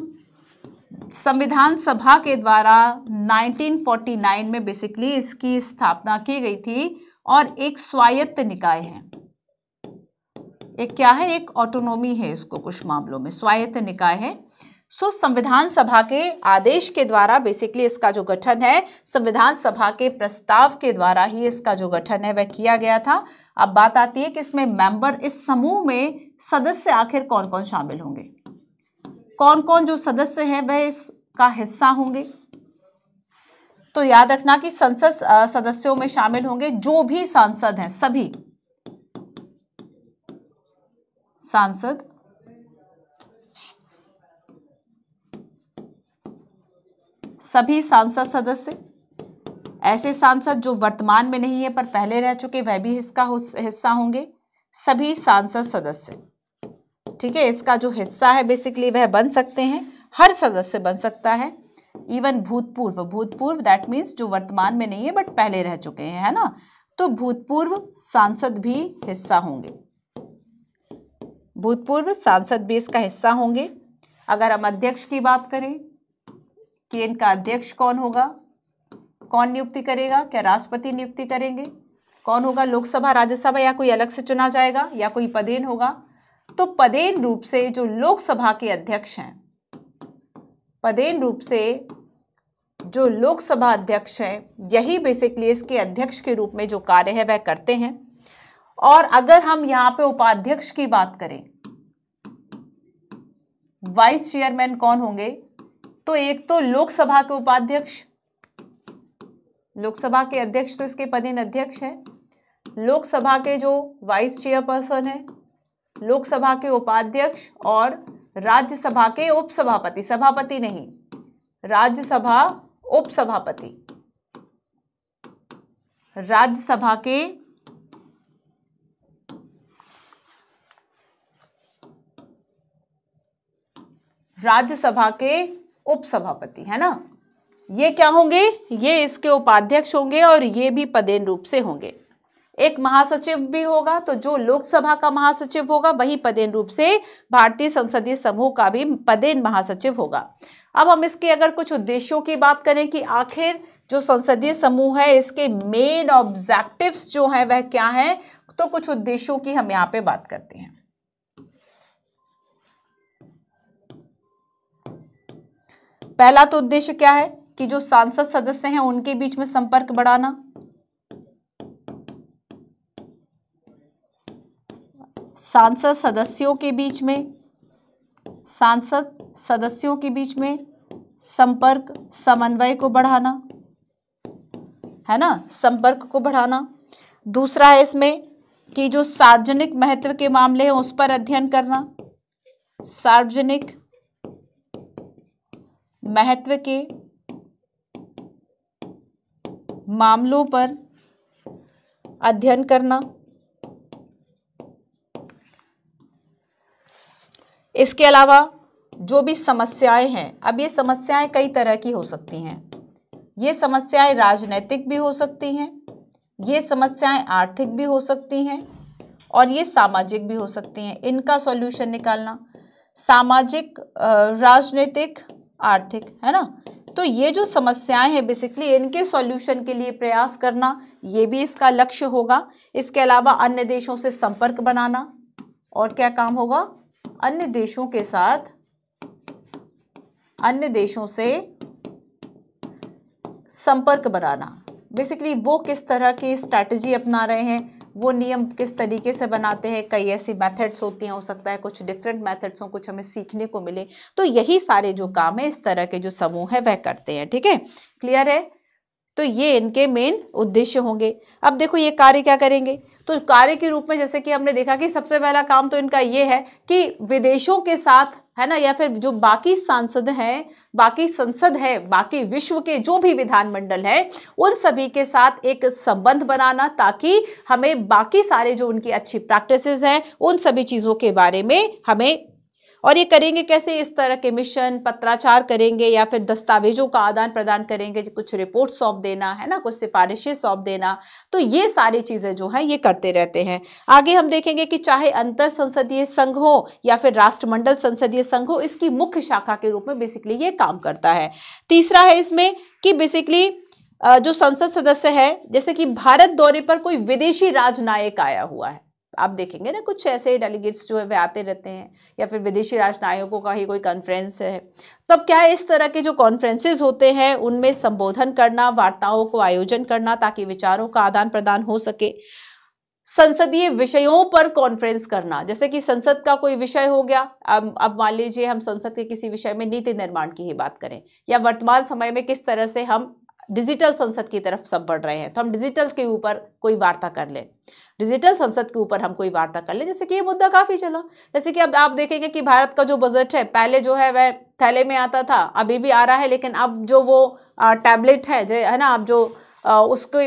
संविधान सभा के द्वारा 1949 में बेसिकली इसकी स्थापना की गई थी, और एक स्वायत्त निकाय है, एक क्या है, एक ऑटोनॉमी है इसको, कुछ मामलों में स्वायत्त निकाय है। सो संविधान सभा के आदेश के द्वारा बेसिकली इसका जो गठन है, संविधान सभा के प्रस्ताव के द्वारा ही इसका जो गठन है वह किया गया था। अब बात आती है कि इसमें मेंबर, इस समूह में सदस्य आखिर कौन कौन शामिल होंगे, कौन कौन जो सदस्य हैं वह इसका हिस्सा होंगे। तो याद रखना कि संसद सदस्यों में शामिल होंगे जो भी सांसद हैं, सभी सांसद, सभी सांसद सदस्य, ऐसे सांसद जो वर्तमान में नहीं है पर पहले रह चुके वह भी इसका हिस्सा होंगे, सभी सांसद सदस्य, ठीक है। इसका जो हिस्सा है बेसिकली वह बन सकते हैं, हर सदस्य बन सकता है, इवन भूतपूर्व दैट मीन्स जो वर्तमान में नहीं है बट पहले रह चुके हैं, है ना। तो भूतपूर्व सांसद भी हिस्सा होंगे, भूतपूर्व सांसद भी इसका हिस्सा होंगे। अगर हम अध्यक्ष की बात करें कि इनका अध्यक्ष कौन होगा, कौन नियुक्ति करेगा, क्या राष्ट्रपति नियुक्ति करेंगे, कौन होगा, लोकसभा, राज्यसभा या कोई अलग से चुना जाएगा या कोई पदेन होगा। तो पदेन रूप से जो लोकसभा के अध्यक्ष हैं, पदेन रूप से जो लोकसभा अध्यक्ष हैं, यही बेसिकली इसके अध्यक्ष के रूप में जो कार्य है वह करते हैं। और अगर हम यहाँ पे उपाध्यक्ष की बात करें, वाइस चेयरमैन कौन होंगे, तो एक तो लोकसभा के उपाध्यक्ष, लोकसभा के अध्यक्ष तो इसके पदेन अध्यक्ष हैं, लोकसभा के जो वाइस चेयरपर्सन है, लोकसभा के उपाध्यक्ष और राज्यसभा के उपसभापति, सभापति नहीं, राज्यसभा उपसभापति, राज्यसभा के उपसभापति, है ना। ये क्या होंगे, ये इसके उपाध्यक्ष होंगे और ये भी पदेन रूप से होंगे। एक महासचिव भी होगा, तो जो लोकसभा का महासचिव होगा वही पदेन रूप से भारतीय संसदीय समूह का भी पदेन महासचिव होगा। अब हम इसके अगर कुछ उद्देश्यों की बात करें कि आखिर जो संसदीय समूह है इसके मेन ऑब्जेक्टिव्स जो है वह क्या है, तो कुछ उद्देश्यों की हम यहाँ पे बात करते हैं। पहला तो उद्देश्य क्या है कि जो सांसद सदस्य हैं उनके बीच में संपर्क बढ़ाना, सांसद सदस्यों के बीच में संपर्क समन्वय को बढ़ाना, है ना, संपर्क को बढ़ाना। दूसरा है इसमें कि जो सार्वजनिक महत्व के मामले हैं उस पर अध्ययन करना, सार्वजनिक महत्व के मामलों पर अध्ययन करना। इसके अलावा जो भी समस्याएं हैं, अब ये समस्याएं कई तरह की हो सकती हैं, ये समस्याएं राजनीतिक भी हो सकती हैं, ये समस्याएं आर्थिक भी हो सकती हैं और ये सामाजिक भी हो सकती हैं। इनका सॉल्यूशन निकालना, सामाजिक, राजनीतिक, आर्थिक, है ना। तो ये जो समस्याएं हैं बेसिकली इनके सॉल्यूशन के लिए प्रयास करना, ये भी इसका लक्ष्य होगा। इसके अलावा अन्य देशों से संपर्क बनाना, और क्या काम होगा, अन्य देशों के साथ, अन्य देशों से संपर्क बनाना। बेसिकली वो किस तरह की स्ट्रैटेजी अपना रहे हैं, वो नियम किस तरीके से बनाते हैं, कई ऐसी मेथड्स होती हैं, हो सकता है कुछ डिफरेंट मेथड्स हों, कुछ हमें सीखने को मिले। तो यही सारे जो काम है इस तरह के जो समूह है वह करते हैं। ठीक है, क्लियर है। तो ये इनके मेन उद्देश्य होंगे। अब देखो ये कार्य क्या करेंगे, तो कार्य के रूप में जैसे कि हमने देखा कि सबसे पहला काम तो इनका ये है कि विदेशों के साथ, है ना, या फिर जो बाकी सांसद हैं, बाकी संसद है, बाकी विश्व के जो भी विधानमंडल है उन सभी के साथ एक संबंध बनाना, ताकि हमें बाकी सारे जो उनकी अच्छी प्रैक्टिसेस हैं उन सभी चीज़ों के बारे में हमें, और ये करेंगे कैसे, इस तरह के मिशन, पत्राचार करेंगे या फिर दस्तावेजों का आदान प्रदान करेंगे, कुछ रिपोर्ट सौंप देना, है ना, कुछ सिफारिशें सौंप देना। तो ये सारी चीज़ें जो हैं ये करते रहते हैं। आगे हम देखेंगे कि चाहे अंतर संसदीय संघ हो या फिर राष्ट्रमंडल संसदीय संघ हो, इसकी मुख्य शाखा के रूप में बेसिकली ये काम करता है। तीसरा है इसमें कि बेसिकली जो संसद सदस्य है, जैसे कि भारत दौरे पर कोई विदेशी राजनायक आया हुआ है, आप देखेंगे ना कुछ ऐसे डेलीगेट्स जो है वे आते रहते हैं, या फिर विदेशी राजनायकों का ही कोई कॉन्फ्रेंस है, तब क्या है, इस तरह के जो कॉन्फ्रेंसेस होते हैं उनमें संबोधन करना, वार्ताओं को आयोजन करना ताकि विचारों का आदान प्रदान हो सके। संसदीय विषयों पर कॉन्फ्रेंस करना, जैसे कि संसद का कोई विषय हो गया, अब मान लीजिए हम संसद के किसी विषय में नीति निर्माण की ही बात करें, या वर्तमान समय में किस तरह से हम डिजिटल संसद की तरफ सब बढ़ रहे हैं, तो हम डिजिटल के ऊपर कोई वार्ता कर लें, डिजिटल संसद के ऊपर हम कोई वार्ता कर लें। जैसे कि ये मुद्दा काफी चला, जैसे कि अब आप देखेंगे कि भारत का जो बजट है पहले जो है वह थैले में आता था, अभी भी आ रहा है, लेकिन अब जो वो टैबलेट है ना, अब जो उसको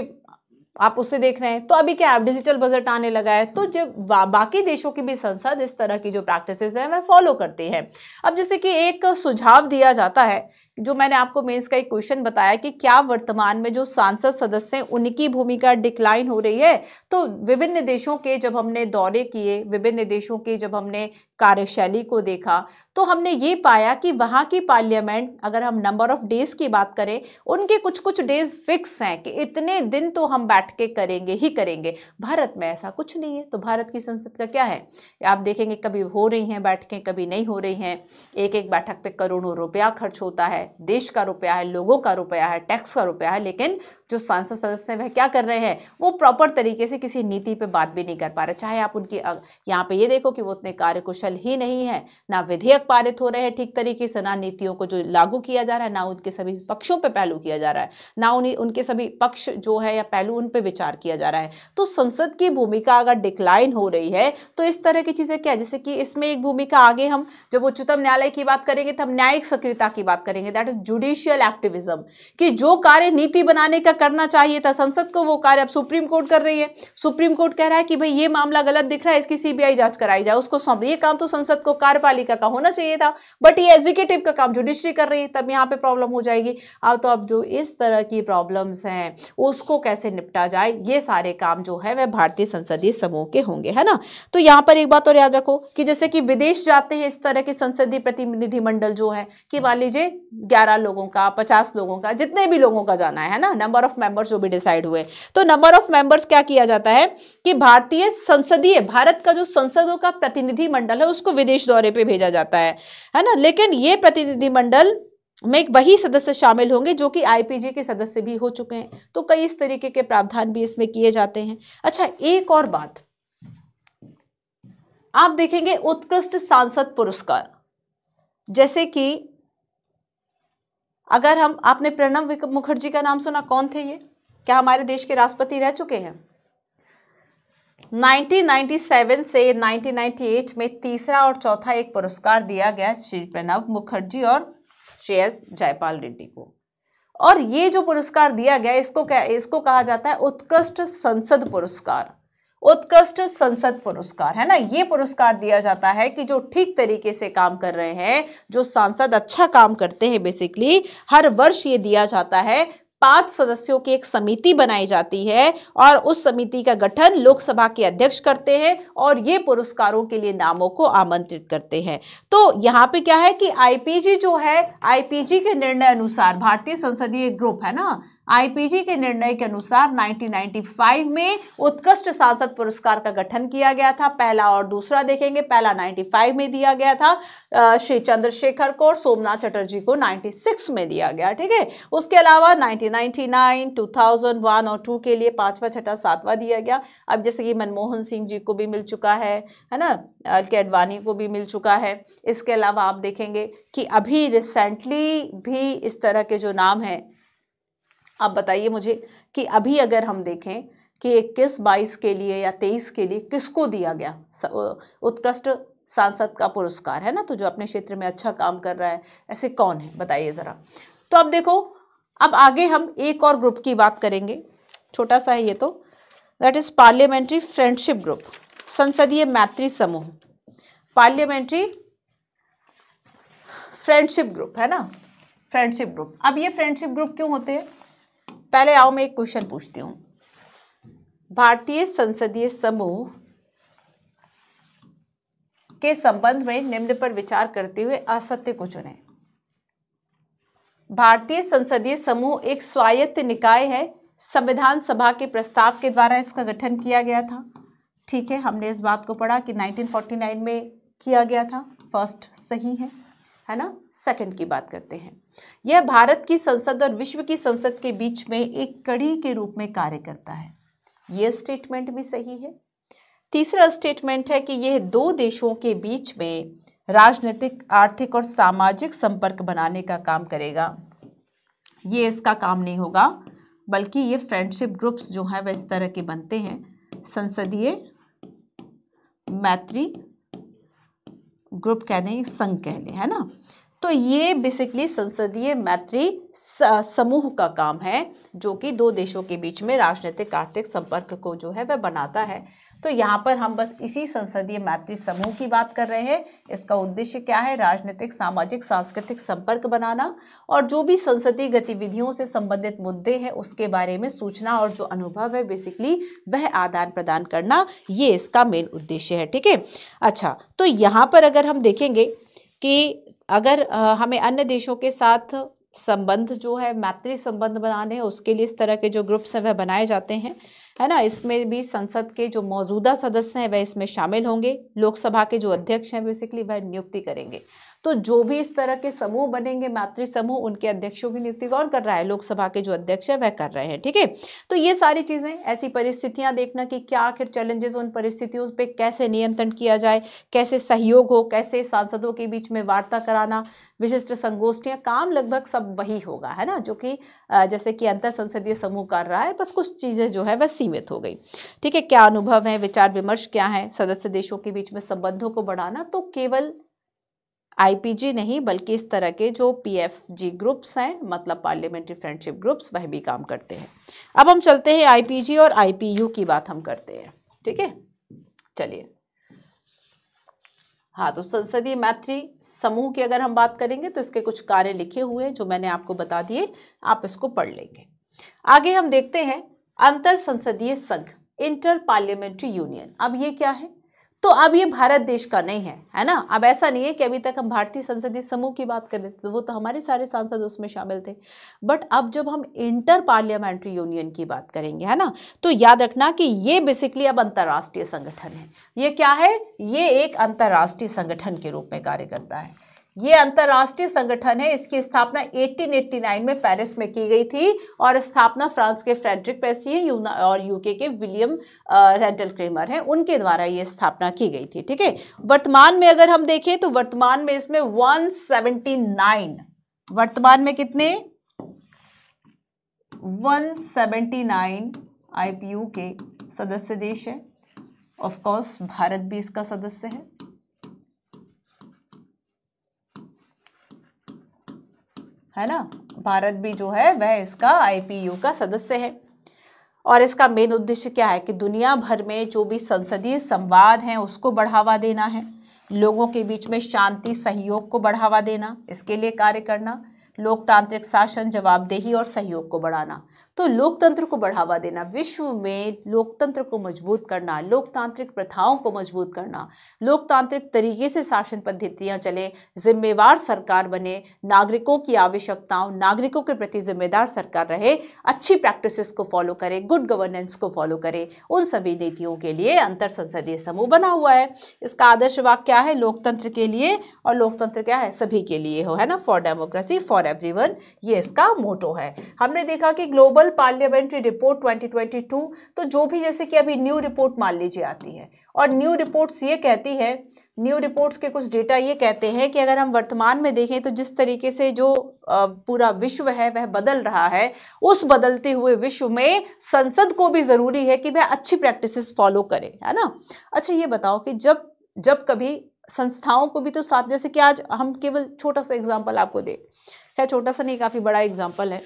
आप उससे देख रहे हैं। तो अभी क्या डिजिटल बजट आने लगा है, तो जब बाकी देशों की भी संसद इस तरह की जो प्रैक्टिसेस हैं वह फॉलो करते हैं। अब जैसे कि एक सुझाव दिया जाता है, जो मैंने आपको मेंस का एक क्वेश्चन बताया कि क्या वर्तमान में जो सांसद सदस्य हैं उनकी भूमिका डिक्लाइन हो रही है। तो विभिन्न देशों के जब हमने दौरे किए, विभिन्न देशों के जब हमने कार्यशैली को देखा, तो हमने ये पाया कि वहाँ की पार्लियामेंट, अगर हम नंबर ऑफ डेज की बात करें, उनके कुछ कुछ डेज फिक्स हैं कि इतने दिन तो हम बैठ के करेंगे ही करेंगे। भारत में ऐसा कुछ नहीं है। तो भारत की संसद का क्या है, आप देखेंगे कभी हो रही हैं बैठकें, कभी नहीं हो रही हैं। एक एक बैठक पे करोड़ों रुपया खर्च होता है, देश का रुपया है, लोगों का रुपया है, टैक्स का रुपया है, लेकिन जो सांसद सदस्य हैं वह क्या कर रहे हैं, वो प्रॉपर तरीके से किसी नीति पे बात भी नहीं कर पा रहे। चाहे आप उनकी यहाँ पे ये देखो कि वो उतने कार्यकुशल ही नहीं है, ना विधेयक पारित हो रहे हैं ठीक तरीके से, ना नीतियों को जो लागू किया जा रहा है, ना उनके सभी पक्षों पे पहलू किया जा रहा है, ना उनके सभी पक्ष जो है या पहलू उन पे विचार किया जा रहा है। तो संसद की भूमिका अगर डिक्लाइन हो रही है तो इस तरह की चीजें क्या, जैसे कि इसमें एक भूमिका आगे हम जब उच्चतम न्यायालय की बात करेंगे तब न्यायिक सक्रियता की बात करेंगे, दैट इज जुडिशियल एक्टिविज्म, कि जो कार्य नीति बनाने का करना चाहिए था संसद को, वो कार्य अब सुप्रीम कोर्ट कर रही है। सुप्रीम कोर्ट कह रहा है कि भाई ये मामला गलत दिख रहा है, इसकी सीबीआई जांच कराई जाए, उसको सौंप। ये काम तो संसद को, कार्यपालिका का होना चाहिए था, बट ये एग्जीक्यूटिव का काम जुडिशरी कर रही है, तब यहाँ पे प्रॉब्लम हो जाएगी। अब जो इस तरह की प्रॉब्लम्स हैं उसको कैसे निपटा जाए, ये सारे काम जो है वह भारतीय संसदीय समूह के होंगे, है ना। तो यहाँ पर एक बात और याद रखो कि जैसे कि विदेश जाते हैं इस तरह के संसदीय प्रतिनिधिमंडल जो है, कि मान लीजिए 11 लोगों का, 50 लोगों का, जितने भी लोगों का जाना है ना, नंबर ऑफ मेंबर्स जो भी डिसाइड हुए, तो नंबर ऑफ मेंबर्स क्या किया जाता है कि भारतीय संसदीय, भारत का जो संसदों का प्रतिनिधि मंडल है उसको विदेश दौरे पे भेजा जाता है ना। लेकिन ये प्रतिनिधि मंडल में वही सदस्य शामिल होंगे जो कि आईपीजी के सदस्य भी हो चुके हैं। तो कई इस तरीके के प्रावधान भी इसमें किए जाते हैं। अच्छा, एक और बात आप देखेंगे, उत्कृष्ट सांसद पुरस्कार, जैसे कि अगर आपने प्रणब मुखर्जी का नाम सुना, कौन थे ये, क्या हमारे देश के राष्ट्रपति रह चुके हैं। 1997 से 1998 में तीसरा और चौथा एक पुरस्कार दिया गया श्री प्रणब मुखर्जी और श्रेयस जयपाल रेड्डी को। और ये जो पुरस्कार दिया गया इसको कहा जाता है उत्कृष्ट संसद पुरस्कार। उत्कृष्ट संसद पुरस्कार, है ना। ये पुरस्कार दिया जाता है कि जो ठीक तरीके से काम कर रहे हैं, जो सांसद अच्छा काम करते हैं, बेसिकली हर वर्ष ये दिया जाता है। 5 सदस्यों की एक समिति बनाई जाती है और उस समिति का गठन लोकसभा के अध्यक्ष करते हैं और ये पुरस्कारों के लिए नामों को आमंत्रित करते हैं। तो यहाँ पे क्या है कि आईपीजी जो है, आईपीजी के निर्णय अनुसार, भारतीय संसदीय ग्रुप है ना, आईपीजी के निर्णय के अनुसार 1995 में उत्कृष्ट सांसद पुरस्कार का गठन किया गया था। पहला और दूसरा देखेंगे, पहला 95 में दिया गया था श्री चंद्रशेखर को, और सोमनाथ चटर्जी को 96 में दिया गया, ठीक है। उसके अलावा 1999, 2001 और 2 के लिए 5वां, 6वां, 7वां दिया गया। अब जैसे कि मनमोहन सिंह जी को भी मिल चुका है ना, एल.के. आडवाणी को भी मिल चुका है। इसके अलावा आप देखेंगे कि अभी रिसेंटली भी इस तरह के जो नाम हैं, आप बताइए मुझे कि अभी अगर हम देखें कि 21, 22 के लिए या 23 के लिए किसको दिया गया उत्कृष्ट सांसद का पुरस्कार, है ना। तो जो अपने क्षेत्र में अच्छा काम कर रहा है, ऐसे कौन है बताइए ज़रा। तो अब देखो, अब आगे हम एक और ग्रुप की बात करेंगे, छोटा सा है ये तो, that is parliamentary friendship group, संसदीय मैत्री समूह, पार्लियामेंट्री फ्रेंडशिप ग्रुप, है ना, फ्रेंडशिप ग्रुप। अब ये फ्रेंडशिप ग्रुप क्यों होते हैं, पहले आओ मैं एक क्वेश्चन पूछती हूं। भारतीय संसदीय समूह के संबंध में निम्न पर विचार करते हुए असत्य को चुनें। भारतीय संसदीय समूह एक स्वायत्त निकाय है, संविधान सभा के प्रस्ताव के द्वारा इसका गठन किया गया था, ठीक है। हमने इस बात को पढ़ा कि 1949 में किया गया था, फर्स्ट सही है ना। सेकंड की बात करते हैं, यह भारत की संसद और विश्व की संसद के बीच में एक कड़ी के रूप में कार्य करता है, यह स्टेटमेंट भी सही है। तीसरा स्टेटमेंट है कि यह 2 देशों के बीच में राजनीतिक, आर्थिक और सामाजिक संपर्क बनाने का काम करेगा, ये इसका काम नहीं होगा, बल्कि ये फ्रेंडशिप ग्रुप्स जो है वह इस तरह के बनते हैं, संसदीय मैत्री ग्रुप कह दें, संघ कह लें, है ना। तो तो ये बेसिकली संसदीय मैत्री समूह का काम है, जो कि दो देशों के बीच में राजनीतिक आर्थिक संपर्क को जो है वह बनाता है। तो यहाँ पर हम बस इसी संसदीय मैत्री समूह की बात कर रहे हैं। इसका उद्देश्य क्या है? राजनीतिक, सामाजिक, सांस्कृतिक संपर्क बनाना और जो भी संसदीय गतिविधियों से संबंधित मुद्दे हैं उसके बारे में सूचना और जो अनुभव है बेसिकली वह आदान प्रदान करना, ये इसका मेन उद्देश्य है। ठीक है, अच्छा, तो यहाँ पर अगर हम देखेंगे कि अगर हमें अन्य देशों के साथ संबंध जो है, मैत्री संबंध बनाने हैं, उसके लिए इस तरह के जो ग्रुप्स हैं वह बनाए जाते हैं, है ना। इसमें भी संसद के जो मौजूदा सदस्य हैं वह इसमें शामिल होंगे। लोकसभा के जो अध्यक्ष हैं बेसिकली वह नियुक्ति करेंगे। तो जो भी इस तरह के समूह बनेंगे, मैत्री समूह, उनके अध्यक्षों की नियुक्ति कौन कर रहा है? लोकसभा के जो अध्यक्ष है वह कर रहे हैं। ठीक है, तो ये सारी चीजें, ऐसी परिस्थितियां देखना कि क्या आखिर चैलेंजेस, उन परिस्थितियों पे कैसे नियंत्रण किया जाए, कैसे सहयोग हो, कैसे सांसदों के बीच में वार्ता कराना, विशिष्ट संगोष्ठियां, काम लगभग सब वही होगा, है ना, जो कि जैसे कि अंतर संसदीय समूह कर रहा है, बस कुछ चीजें जो है वह सीमित हो गई। ठीक है, क्या अनुभव है, विचार विमर्श क्या है, सदस्य देशों के बीच में संबंधों को बढ़ाना, तो केवल आईपीजी नहीं बल्कि इस तरह के जो पीएफजी ग्रुप्स हैं, मतलब पार्लियामेंट्री फ्रेंडशिप ग्रुप्स, वह भी काम करते हैं। अब हम चलते हैं आईपीजी और आईपीयू की बात हम करते हैं। ठीक है, चलिए, हाँ, तो संसदीय मैत्री समूह की अगर हम बात करेंगे तो इसके कुछ कार्य लिखे हुए हैं जो मैंने आपको बता दिए, आप इसको पढ़ लेंगे। आगे हम देखते हैं अंतर संसदीय संघ, इंटर पार्लियामेंट्री यूनियन। अब ये क्या है? तो अब ये भारत देश का नहीं है, है ना। अब ऐसा नहीं है कि अभी तक हम भारतीय संसदीय समूह की बात कर रहे थे तो वो तो हमारे सारे सांसद उसमें शामिल थे, बट अब जब हम इंटर पार्लियामेंट्री यूनियन की बात करेंगे, है ना, तो याद रखना कि ये बेसिकली अब अंतर्राष्ट्रीय संगठन है। ये क्या है? ये एक अंतर्राष्ट्रीय संगठन के रूप में कार्य करता है। ये अंतर्राष्ट्रीय संगठन है। इसकी स्थापना 1889 में पेरिस में की गई थी और स्थापना फ्रांस के फ्रेडरिक पेसिये और यूके के विलियम रेंटल क्रेमर हैं, उनके द्वारा ये स्थापना की गई थी। ठीक है, वर्तमान में अगर हम देखें तो वर्तमान में इसमें 179, वर्तमान में कितने? 179 आईपीयू के सदस्य देश है। ऑफ कोर्स भारत भी इसका सदस्य है। है ना, भारत भी जो है वह इसका आईपीयू का सदस्य है। और इसका मेन उद्देश्य क्या है कि दुनिया भर में जो भी संसदीय संवाद हैं उसको बढ़ावा देना है, लोगों के बीच में शांति, सहयोग को बढ़ावा देना, इसके लिए कार्य करना, लोकतांत्रिक शासन, जवाबदेही और सहयोग को बढ़ाना। तो लोकतंत्र को बढ़ावा देना, विश्व में लोकतंत्र को मजबूत करना, लोकतांत्रिक प्रथाओं को मजबूत करना, लोकतांत्रिक तरीके से शासन पद्धतियां चले, जिम्मेवार सरकार बने, नागरिकों की आवश्यकताओं, नागरिकों के प्रति जिम्मेदार सरकार रहे, अच्छी प्रैक्टिसेस को फॉलो करे, गुड गवर्नेंस को फॉलो करे, उन सभी नीतियों के लिए अंतर संसदीय समूह बना हुआ है। इसका आदर्श वाक्य क्या है? लोकतंत्र के लिए, और लोकतंत्र क्या है? सभी के लिए हो, है ना, फॉर डेमोक्रेसी फॉर एवरीवन, ये इसका मोटो है। हमने देखा कि ग्लोबल पार्लियामेंट्री रिपोर्ट 2022, तो जो भी जैसे कि अभी न्यू रिपोर्ट मान लीजिए आती है, और न्यू रिपोर्ट्स ये कहती है, न्यू रिपोर्ट्स के कुछ डेटा ये कहते हैं कि अगर हम वर्तमान में देखें तो जिस तरीके से जो पूरा विश्व है वह बदल रहा है, उस बदलते हुए विश्व में संसद को भी जरूरी है कि वह अच्छी प्रैक्टिसेस फॉलो करे, है ना। अच्छा, ये बताओ कि जब कभी संस्थाओं को भी तो साथ, जैसे कि आज हम केवल छोटा सा एग्जाम्पल आपको दे, खैर छोटा सा नहीं, काफी बड़ा एग्जाम्पल है,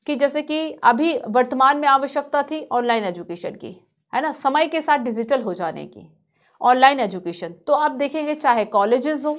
कि जैसे कि अभी वर्तमान में आवश्यकता थी ऑनलाइन एजुकेशन की, है ना, समय के साथ डिजिटल हो जाने की, ऑनलाइन एजुकेशन। तो आप देखेंगे चाहे कॉलेजेस हो,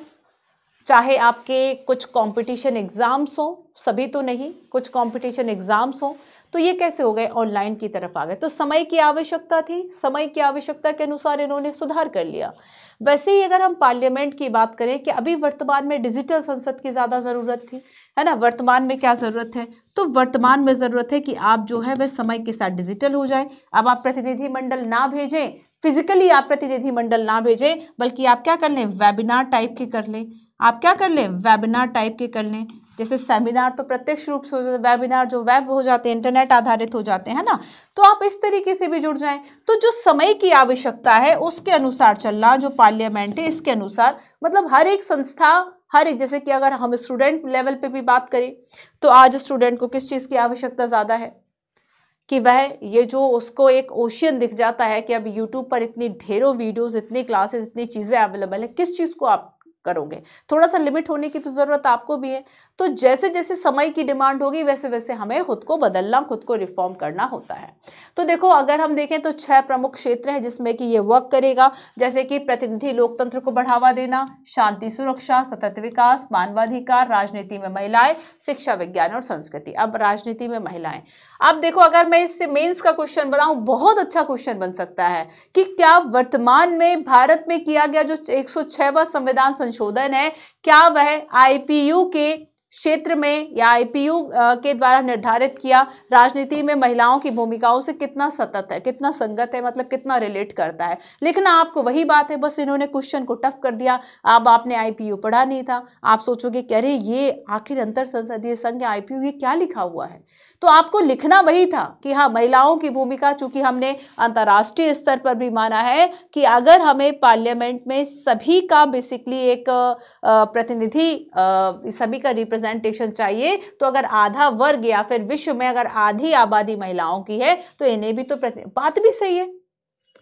चाहे आपके कुछ कंपटीशन एग्जाम्स हो, सभी तो नहीं, कुछ कंपटीशन एग्जाम्स हो, तो ये कैसे हो गए? ऑनलाइन की तरफ आ गए। तो समय की आवश्यकता थी, समय की आवश्यकता के अनुसार इन्होंने सुधार कर लिया। वैसे ही अगर हम पार्लियामेंट की बात करें कि अभी वर्तमान में डिजिटल संसद की ज़्यादा ज़रूरत थी, है ना। वर्तमान में क्या ज़रूरत है? तो वर्तमान में ज़रूरत है कि आप जो है वह समय के साथ डिजिटल हो जाए। अब आप प्रतिनिधिमंडल ना भेजें, फिजिकली आप प्रतिनिधिमंडल ना भेजें, बल्कि आप क्या कर लें? वेबिनार टाइप के कर लें। आप क्या कर लें? वेबिनार टाइप के कर लें। जैसे सेमिनार तो प्रत्यक्ष रूप से, वेबिनार जो वेब हो जाते हैं, इंटरनेट आधारित हो जाते हैं ना, तो आप इस तरीके से भी जुड़ जाएं। तो जो समय की आवश्यकता है उसके अनुसार चलना, जो पार्लियामेंट है इसके अनुसार, मतलब हर एक संस्था, हर एक, जैसे कि अगर हम स्टूडेंट लेवल पे भी बात करें तो आज स्टूडेंट को किस चीज़ की आवश्यकता ज़्यादा है? कि वह ये जो उसको एक ओशियन दिख जाता है कि अब यूट्यूब पर इतनी ढेरों वीडियोस, इतनी क्लासेस, इतनी चीज़ें अवेलेबल है, किस चीज़ को आप करोगे। थोड़ा सा लिमिट होने की तो जरूरत आपको भी है। तो जैसे जैसे समय की डिमांड होगी वैसे वैसे हमें खुद को बदलना, खुद को रिफॉर्म करना होता है। तो देखो अगर हम देखें तो 6 प्रमुख क्षेत्र हैं जिसमें कि ये वर्क करेगा, जैसे कि प्रतिनिधि लोकतंत्र को बढ़ावा देना, शांति सुरक्षा, सतत विकास, मानवाधिकार, राजनीति में महिलाएं, शिक्षा विज्ञान और संस्कृति। अब राजनीति में महिलाएं, अब देखो अगर मैं इससे मेंस का क्वेश्चन बनाऊं, बहुत अच्छा क्वेश्चन बन सकता है कि क्या वर्तमान में भारत में किया गया जो 106वां संविधान संशोधन है, क्या वह आईपीयू के क्षेत्र में या आईपीयू के द्वारा निर्धारित किया राजनीति में महिलाओं की भूमिकाओं से कितना सतत है, कितना संगत है, मतलब कितना रिलेट करता है। लेकिन आपको वही बात है, बस इन्होंने क्वेश्चन को टफ कर दिया। अब आपने आईपीयू पढ़ा नहीं था, आप सोचोगे कि अरे ये आखिर अंतर संसदीय संघ आईपीयू ये क्या लिखा हुआ है। तो आपको लिखना वही था कि हाँ महिलाओं की भूमिका, चूंकि हमने अंतर्राष्ट्रीय स्तर पर भी माना है कि अगर हमें पार्लियामेंट में सभी का बेसिकली एक प्रतिनिधि, सभी का रिप्रेजेंटेशन चाहिए, तो अगर आधा वर्ग या फिर विश्व में अगर आधी आबादी महिलाओं की है तो इन्हें भी तो बात भी सही है,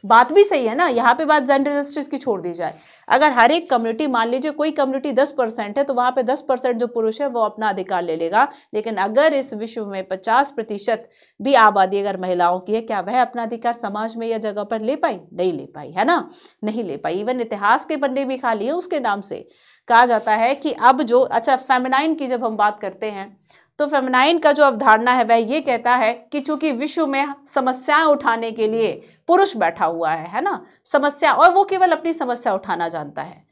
बात भी सही है ना। यहाँ पे बात जेंडर जस्टिस की छोड़ दी जाए, अगर हर एक कम्युनिटी, मान लीजिए कोई कम्युनिटी 10% है तो वहां पे 10% जो पुरुष है वो अपना अधिकार ले लेगा, लेकिन अगर इस विश्व में 50% भी आबादी अगर महिलाओं की है, क्या वह अपना अधिकार समाज में या जगह पर ले पाई? नहीं ले पाई, है ना, नहीं ले पाई। इवन इतिहास के पन्ने भी खाली है उसके नाम से। कहा जाता है कि अब जो, अच्छा फेमिनाइन की जब हम बात करते हैं तो फेमिनाइन का जो अवधारणा है वह ये कहता है कि चूंकि विश्व में समस्याएं उठाने के लिए पुरुष बैठा हुआ है ना, समस्या, और वो केवल अपनी समस्या उठाना जानता है।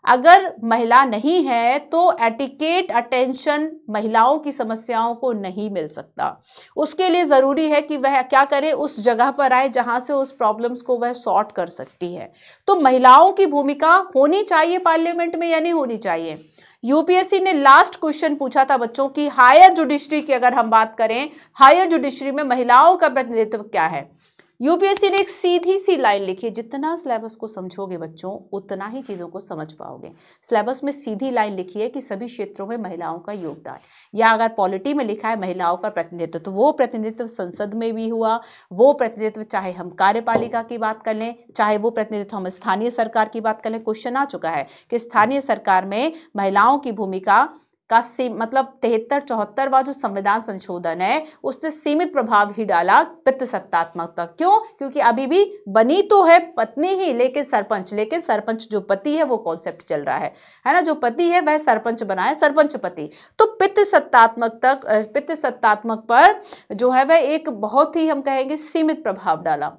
अगर महिला नहीं है तो एटिकेट अटेंशन महिलाओं की समस्याओं को नहीं मिल सकता। उसके लिए जरूरी है कि वह क्या करे, उस जगह पर आए जहां से उस प्रॉब्लम्स को वह सॉर्ट कर सकती है। तो महिलाओं की भूमिका होनी चाहिए पार्लियामेंट में या नहीं होनी चाहिए? यूपीएससी ने लास्ट क्वेश्चन पूछा था बच्चों की, हायर जुडिशरी की अगर हम बात करें, हायर जुडिशरी में महिलाओं का प्रतिनिधित्व क्या है। यूपीएससी ने एक सीधी सी लाइन लिखी है, जितना सिलेबस को समझोगे बच्चों उतना ही चीजों को समझ पाओगे। सिलेबस में सीधी लाइन लिखी है कि सभी क्षेत्रों में महिलाओं का योगदान, या अगर पॉलिटी में लिखा है महिलाओं का प्रतिनिधित्व, तो वो प्रतिनिधित्व संसद में भी हुआ, वो प्रतिनिधित्व चाहे हम कार्यपालिका की बात कर लें, चाहे वो प्रतिनिधित्व हम स्थानीय सरकार की बात कर लें। क्वेश्चन आ चुका है कि स्थानीय सरकार में महिलाओं की भूमिका का मतलब 73-74वां जो संविधान संशोधन है उसने सीमित प्रभाव ही डाला पितृसत्तात्मकता। क्यों? क्योंकि अभी भी बनी तो है पत्नी ही, लेकिन सरपंच जो पति है वो कॉन्सेप्ट चल रहा है ना, जो पति है वह सरपंच बना है, सरपंच पति। तो पितृसत्तात्मक पर जो है वह एक बहुत ही हम कहेंगे सीमित प्रभाव डाला।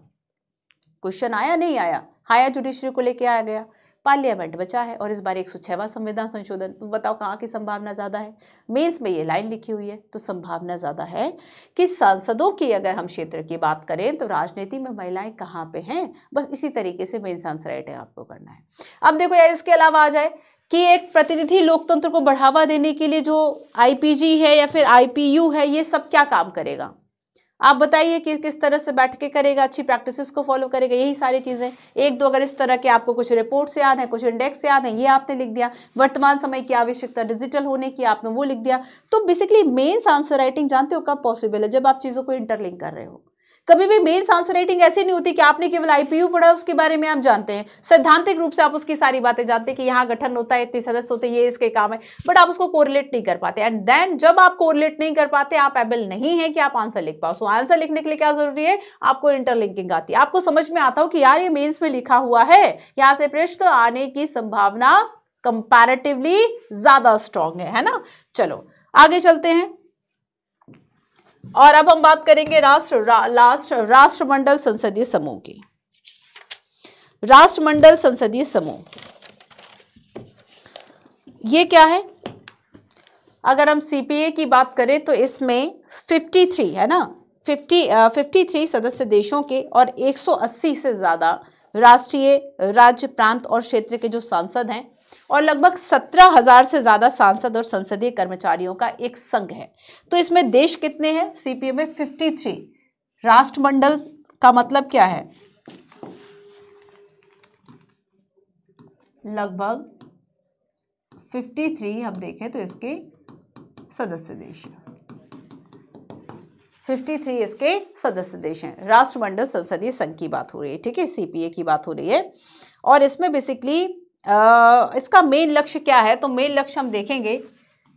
क्वेश्चन आया नहीं आया? हायर जुडिशरी को लेके आया गया, पार्लियामेंट बचा है, और इस बार 106वां संविधान संशोधन। तो बताओ कहाँ की संभावना ज्यादा है? मेंस में ये लाइन लिखी हुई है, तो संभावना ज्यादा है कि सांसदों की अगर हम क्षेत्र की बात करें तो राजनीति में महिलाएं कहाँ पे हैं। बस इसी तरीके से मेंस आंसर राइट है आपको करना है। अब देखो यार, इसके अलावा आ जाए कि एक प्रतिनिधि लोकतंत्र को बढ़ावा देने के लिए जो आईपीजी है या फिर आईपीयू है, ये सब क्या काम करेगा? आप बताइए कि किस तरह से बैठ के करेगा, अच्छी प्रैक्टिसेस को फॉलो करेगा, यही सारी चीजें। एक दो अगर इस तरह के आपको कुछ रिपोर्ट्स याद है, कुछ इंडेक्स याद है, ये आपने लिख दिया। वर्तमान समय की आवश्यकता डिजिटल होने की, आपने वो लिख दिया। तो बेसिकली मेंस आंसर राइटिंग जानते हो कब पॉसिबल है? जब आप चीजों को इंटरलिंक कर रहे हो। कभी भी मेंस आंसर राइटिंग ऐसी नहीं होती कि आपने केवल आईपीयू पढ़ा उसके बारे में आप जानते हैं, सैद्धांतिक रूप से आप उसकी सारी बातें जानते हैं कि यहाँ गठन होता है, इतने सदस्य होते हैं, ये इसके काम है, बट आप उसको कोरिलेट नहीं कर पाते। एंड देन जब आप कोरिलेट नहीं कर पाते, आप एबल नहीं है कि आप आंसर लिख पाओ। सो आंसर लिखने के लिए क्या जरूरी है? आपको इंटरलिंकिंग आती है, आपको समझ में आता हो कि यार ये मेंस में लिखा हुआ है, यहाँ से प्रश्न आने की संभावना कंपैरेटिवली ज्यादा स्ट्रांग है ना। चलो आगे चलते हैं, और अब हम बात करेंगे राष्ट्रमंडल संसदीय समूह की। राष्ट्रमंडल संसदीय समूह ये क्या है? अगर हम सीपीए की बात करें तो इसमें 53 है ना, 53 सदस्य देशों के और 180 से ज्यादा राष्ट्रीय, राज्य, प्रांत और क्षेत्र के जो सांसद हैं, और लगभग 17,000 से ज्यादा सांसद और संसदीय कर्मचारियों का एक संघ है। तो इसमें देश कितने हैं? सीपीए में 53। राष्ट्रमंडल का मतलब क्या है? लगभग 53 हम देखें तो इसके सदस्य देश हैं, 53 इसके सदस्य देश हैं। राष्ट्रमंडल संसदीय संघ की बात हो रही है, ठीक है, सीपीए की बात हो रही है। और इसमें बेसिकली इसका मेन लक्ष्य क्या है, तो मेन लक्ष्य हम देखेंगे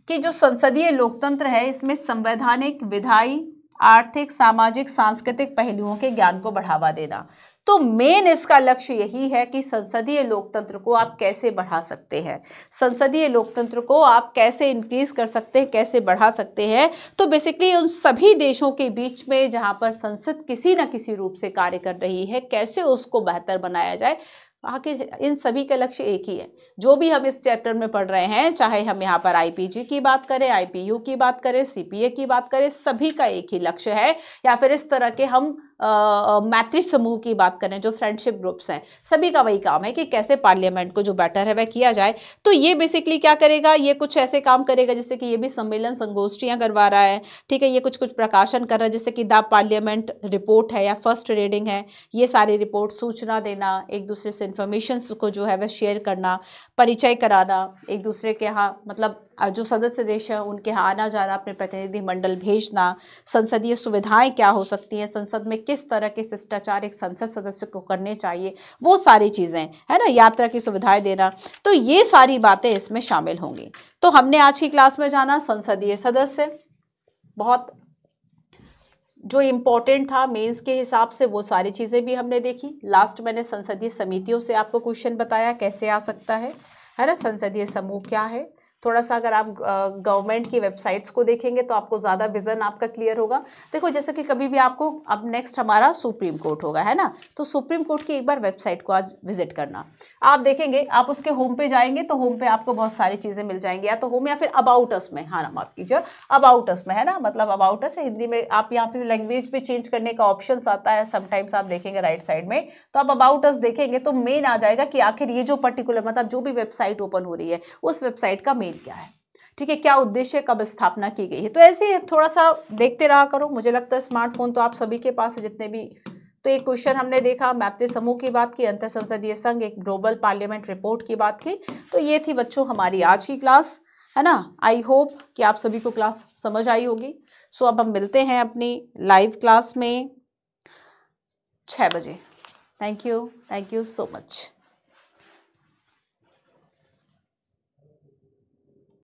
कि जो संसदीय लोकतंत्र है इसमें संवैधानिक, विधायी, आर्थिक, सामाजिक, सांस्कृतिक पहलुओं के ज्ञान को बढ़ावा देना। तो मेन इसका लक्ष्य यही है कि संसदीय लोकतंत्र को आप कैसे बढ़ा सकते हैं, संसदीय लोकतंत्र को आप कैसे इंक्रीज कर सकते हैं, कैसे बढ़ा सकते हैं। तो बेसिकली उन सभी देशों के बीच में जहां पर संसद किसी न किसी रूप से कार्य कर रही है, कैसे उसको बेहतर बनाया जाए, आखिर इन सभी का लक्ष्य एक ही है। जो भी हम इस चैप्टर में पढ़ रहे हैं, चाहे हम यहाँ पर आईपीजी की बात करें, आईपीयू की बात करें, सीपीए की बात करें, सभी का एक ही लक्ष्य है। या फिर इस तरह के हम मैत्री समूह की बात करें, जो फ्रेंडशिप ग्रुप्स हैं, सभी का वही काम है कि कैसे पार्लियामेंट को जो बेटर है वह किया जाए। तो ये बेसिकली क्या करेगा, ये कुछ ऐसे काम करेगा जैसे कि ये भी सम्मेलन संगोष्ठियां करवा रहा है, ठीक है, ये कुछ कुछ प्रकाशन कर रहा है, जैसे कि द पार्लियामेंट रिपोर्ट है या फर्स्ट रीडिंग है, ये सारी रिपोर्ट, सूचना देना, एक दूसरे से इंफॉर्मेशन को जो है वह शेयर करना, परिचय कराना, एक दूसरे के यहाँ मतलब जो सदस्य देश है उनके यहाँ आना जाना, अपने प्रतिनिधि मंडल भेजना, संसदीय सुविधाएं क्या हो सकती हैं, संसद में किस तरह के शिष्टाचार एक संसद सदस्य को करने चाहिए, वो सारी चीज़ें है ना, यात्रा की सुविधाएं देना। तो ये सारी बातें इसमें शामिल होंगी। तो हमने आज की क्लास में जाना संसदीय सदस्य, बहुत जो इम्पोर्टेंट था मेंस के हिसाब से वो सारी चीज़ें भी हमने देखी। लास्ट मैंने संसदीय समितियों से आपको क्वेश्चन बताया कैसे आ सकता है ना, संसदीय समूह क्या है। थोड़ा सा अगर आप गवर्नमेंट की वेबसाइट्स को देखेंगे तो आपको ज़्यादा विजन आपका क्लियर होगा। देखो जैसे कि कभी भी आपको, अब नेक्स्ट हमारा सुप्रीम कोर्ट होगा है ना, तो सुप्रीम कोर्ट की एक बार वेबसाइट को आज विजिट करना। आप देखेंगे, आप उसके होम पे जाएंगे तो होम पे आपको बहुत सारी चीज़ें मिल जाएंगी, या तो होम या फिर अबाउट अस में, हाँ ना माफ कीजिए, अबाउट अस में है ना, मतलब अबाउट अस हिंदी में आप यहाँ पे लैंग्वेज पे चेंज करने का ऑप्शन आता है समटाइम्स, आप देखेंगे राइट साइड में, तो आप अबाउट अस देखेंगे तो मेन आ जाएगा कि आखिर ये जो पर्टिकुलर मतलब जो भी वेबसाइट ओपन हो रही है उस वेबसाइट का मेन क्या है, ठीक है, क्या उद्देश्य, कब स्थापना की गई है। तो ऐसे थोड़ा सा देखते रहा करो। मुझे लगता है स्मार्टफोन तो आप सभी के पास है जितने भी। तो एक क्वेश्चन हमने देखा, मैत्री समूह की बात की, अंतर संसदीय संघ, एक ग्लोबल पार्लियामेंट रिपोर्ट की बात की। तो ये थी बच्चों हमारी आज की क्लास, है ना। आई होप कि आप सभी को क्लास समझ आई होगी। सो अब हम मिलते हैं अपनी लाइव क्लास में 6 बजे। Thank you so much.